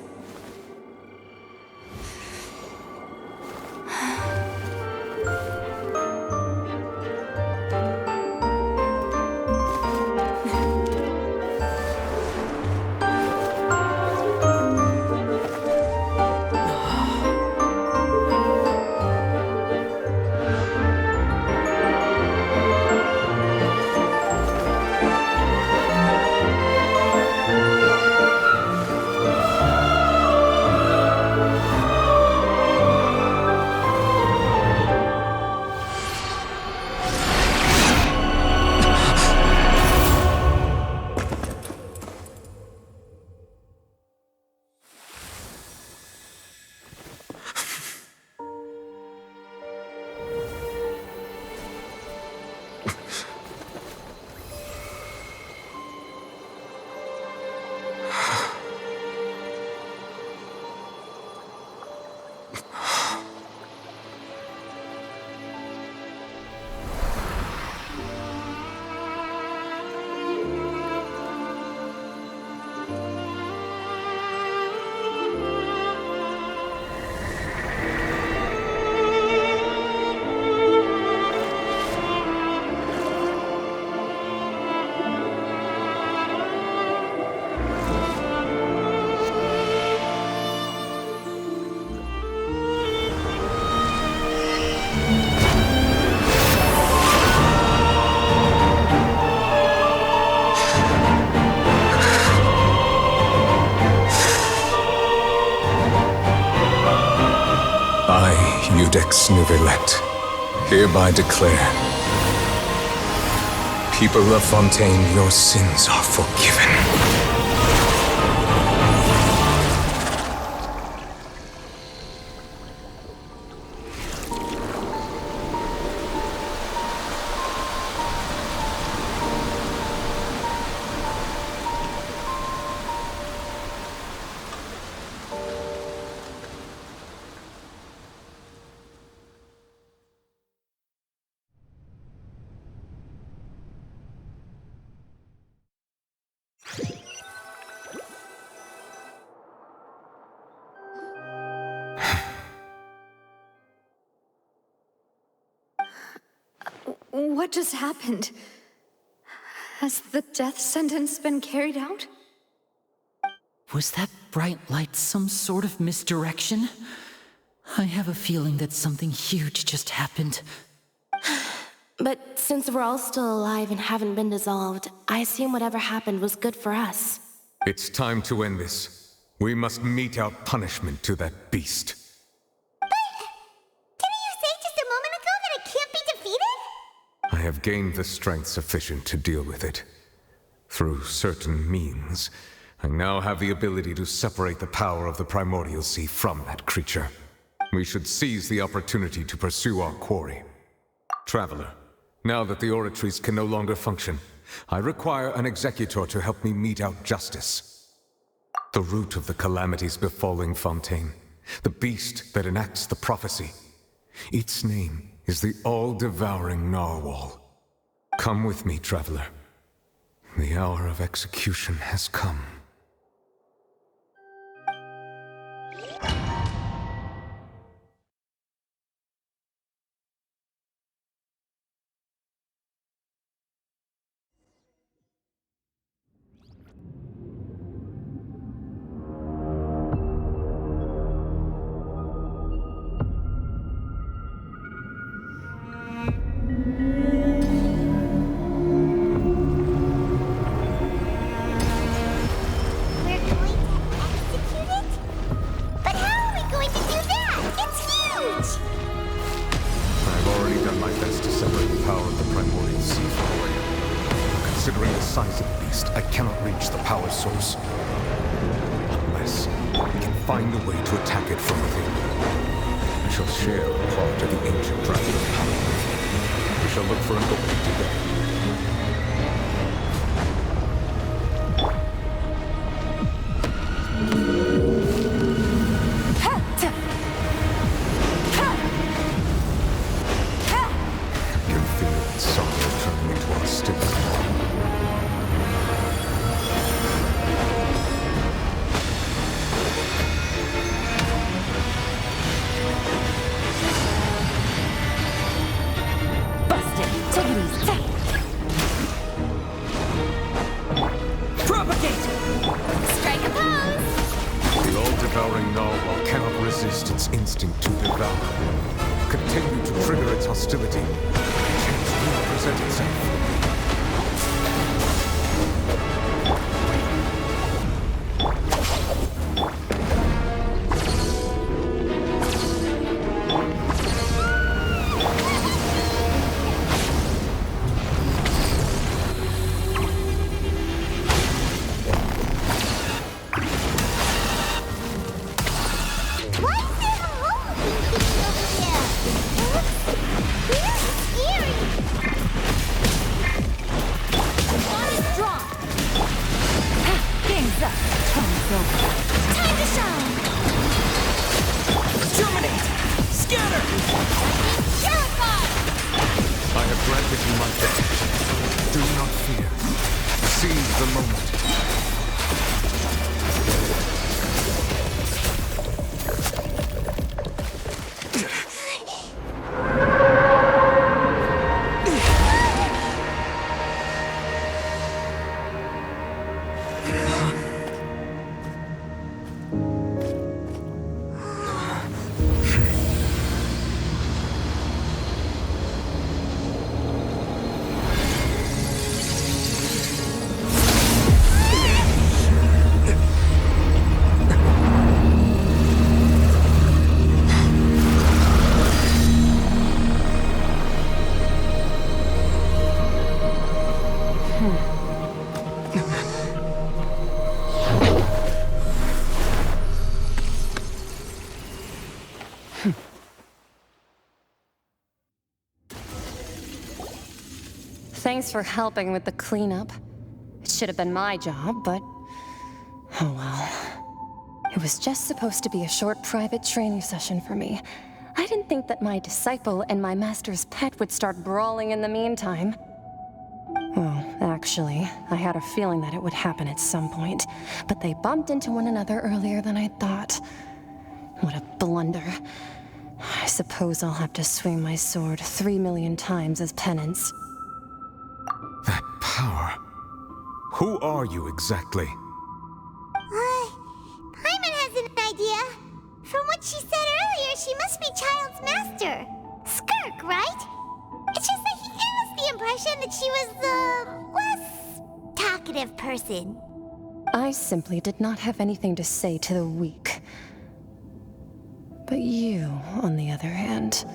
Codex Nouvellette, hereby declare, people of Fontaine, your sins are forgiven. What just happened? Has the death sentence been carried out? Was that bright light some sort of misdirection? I have a feeling that something huge just happened. But since we're all still alive and haven't been dissolved, I assume whatever happened was good for us. It's time to end this. We must mete out punishment to that beast. Didn't you say just a moment ago that it can't be defeated? I have gained the strength sufficient to deal with it. Through certain means, I now have the ability to separate the power of the Primordial Sea from that creature. We should seize the opportunity to pursue our quarry. Traveler, now that the oratories can no longer function, I require an executor to help me mete out justice. The root of the calamities befalling Fontaine, the beast that enacts the prophecy. Its name is the all-devouring Narwhal. Come with me, traveler. The hour of execution has come. Considering the size of the beast, I cannot reach the power source. Unless I can find a way to attack it from within. I shall share a part of the ancient dragon power with you. We shall look for an opening together. I can feel its sorrow turning into hostility. Resist its instinct to devour. Continue to trigger its hostility. Chance will present itself. Thanks for helping with the cleanup. It should have been my job, but... oh well. It was just supposed to be a short private training session for me. I didn't think that my disciple and my master's pet would start brawling in the meantime. Well, actually, I had a feeling that it would happen at some point, but they bumped into one another earlier than I thought. What a blunder. I suppose I'll have to swing my sword 3 million times as penance. That power. Who are you exactly? Paimon has an idea. From what she said earlier, she must be Child's master. Skirk, right? It's just that he gave us the impression that she was the less talkative person. I simply did not have anything to say to the weak. But you, on the other hand,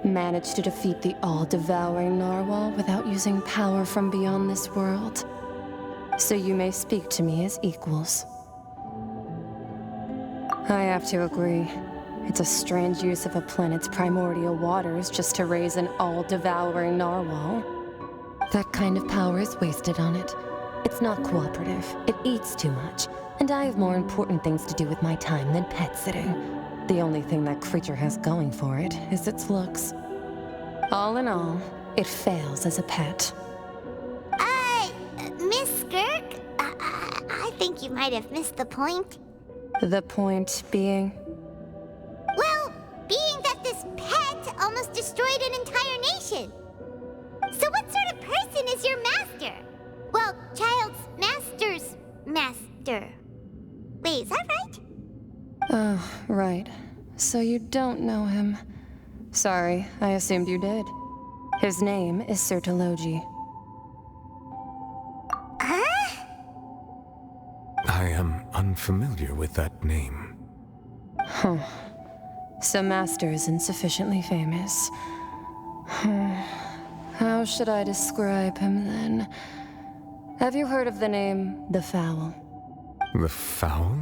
managed to defeat the all-devouring narwhal without using power from beyond this world. So you may speak to me as equals. I have to agree. It's a strange use of a planet's primordial waters just to raise an all-devouring narwhal. That kind of power is wasted on it. It's not cooperative. It eats too much. And I have more important things to do with my time than pet sitting. The only thing that creature has going for it is its looks. All in all, it fails as a pet. Miss Skirk? I think you might have missed the point. The point being? Well, being that this pet almost destroyed an entire nation. So what sort of person is your master? Well, Child's master's master. Wait, is that right? Oh, right. So you don't know him. Sorry, I assumed you did. His name is Sertologi. Huh? I am unfamiliar with that name. Huh. So Master isn't sufficiently famous. How should I describe him then? Have you heard of the name The Fowl? The Fowl?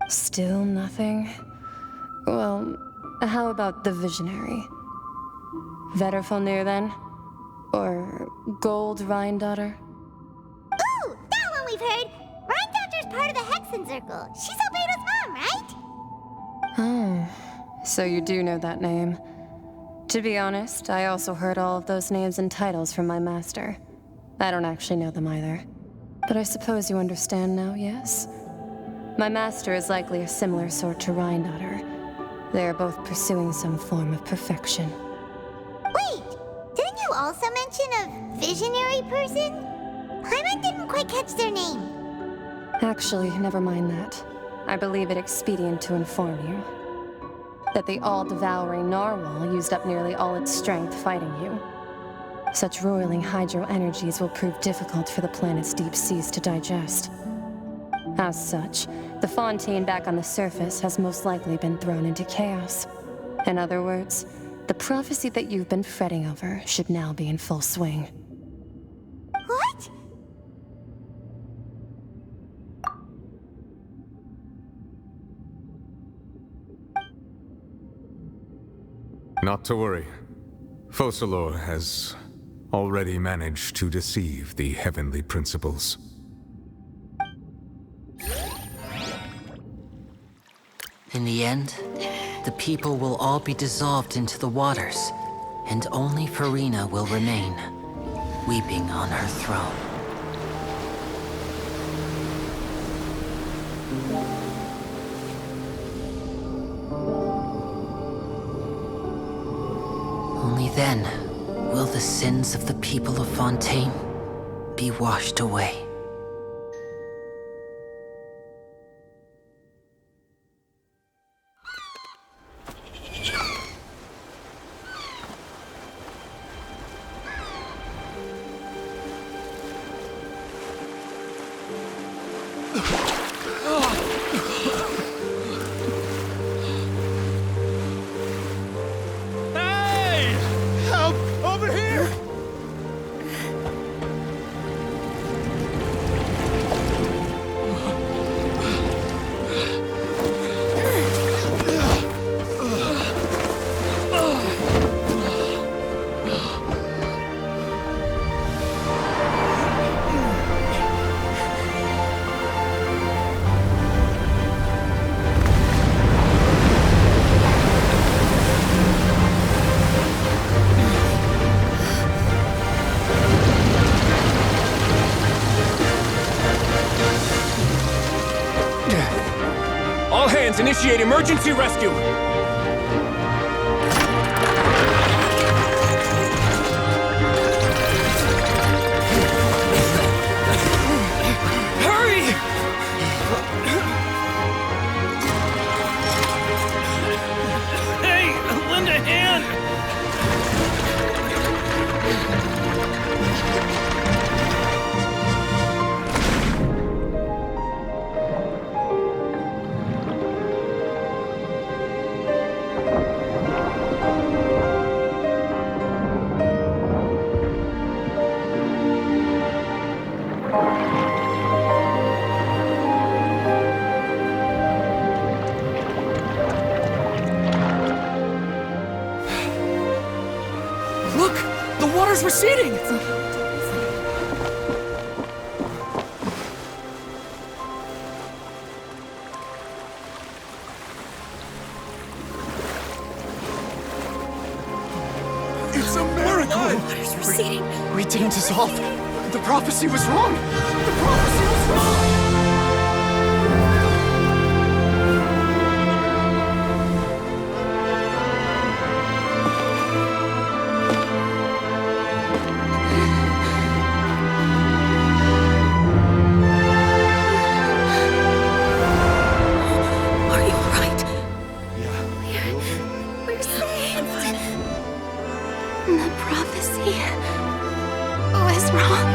Still nothing? Well, how about the Visionary? Vetterfalnir then? Or Gold Rhindaughter? Ooh, that one we've heard! Rhindaughter's part of the Hexen Circle. She's Albedo's mom, right? Oh, so you do know that name. To be honest, I also heard all of those names and titles from my master. I don't actually know them either. But I suppose you understand now, yes? My master is likely a similar sort to Rhindaughter. They are both pursuing some form of perfection. Wait, didn't you also mention a visionary person? Paimon didn't quite catch their name. Actually, never mind that. I believe it expedient to inform you that the all-devouring narwhal used up nearly all its strength fighting you. Such roiling hydro energies will prove difficult for the planet's deep seas to digest. As such, the Fontaine back on the surface has most likely been thrown into chaos. In other words, the prophecy that you've been fretting over should now be in full swing. What? Not to worry. Focalor has already managed to deceive the heavenly principles. In the end, the people will all be dissolved into the waters, and only Farina will remain, weeping on her throne. Only then will the sins of the people of Fontaine be washed away. initiate emergency rescue! Hurry! Hey, lend a hand! Look! The water's receding! It's a miracle! Water's receding. We didn't dissolve. The prophecy was wrong! The prophecy was wrong! Are you alright? We're safe. The prophecy was wrong.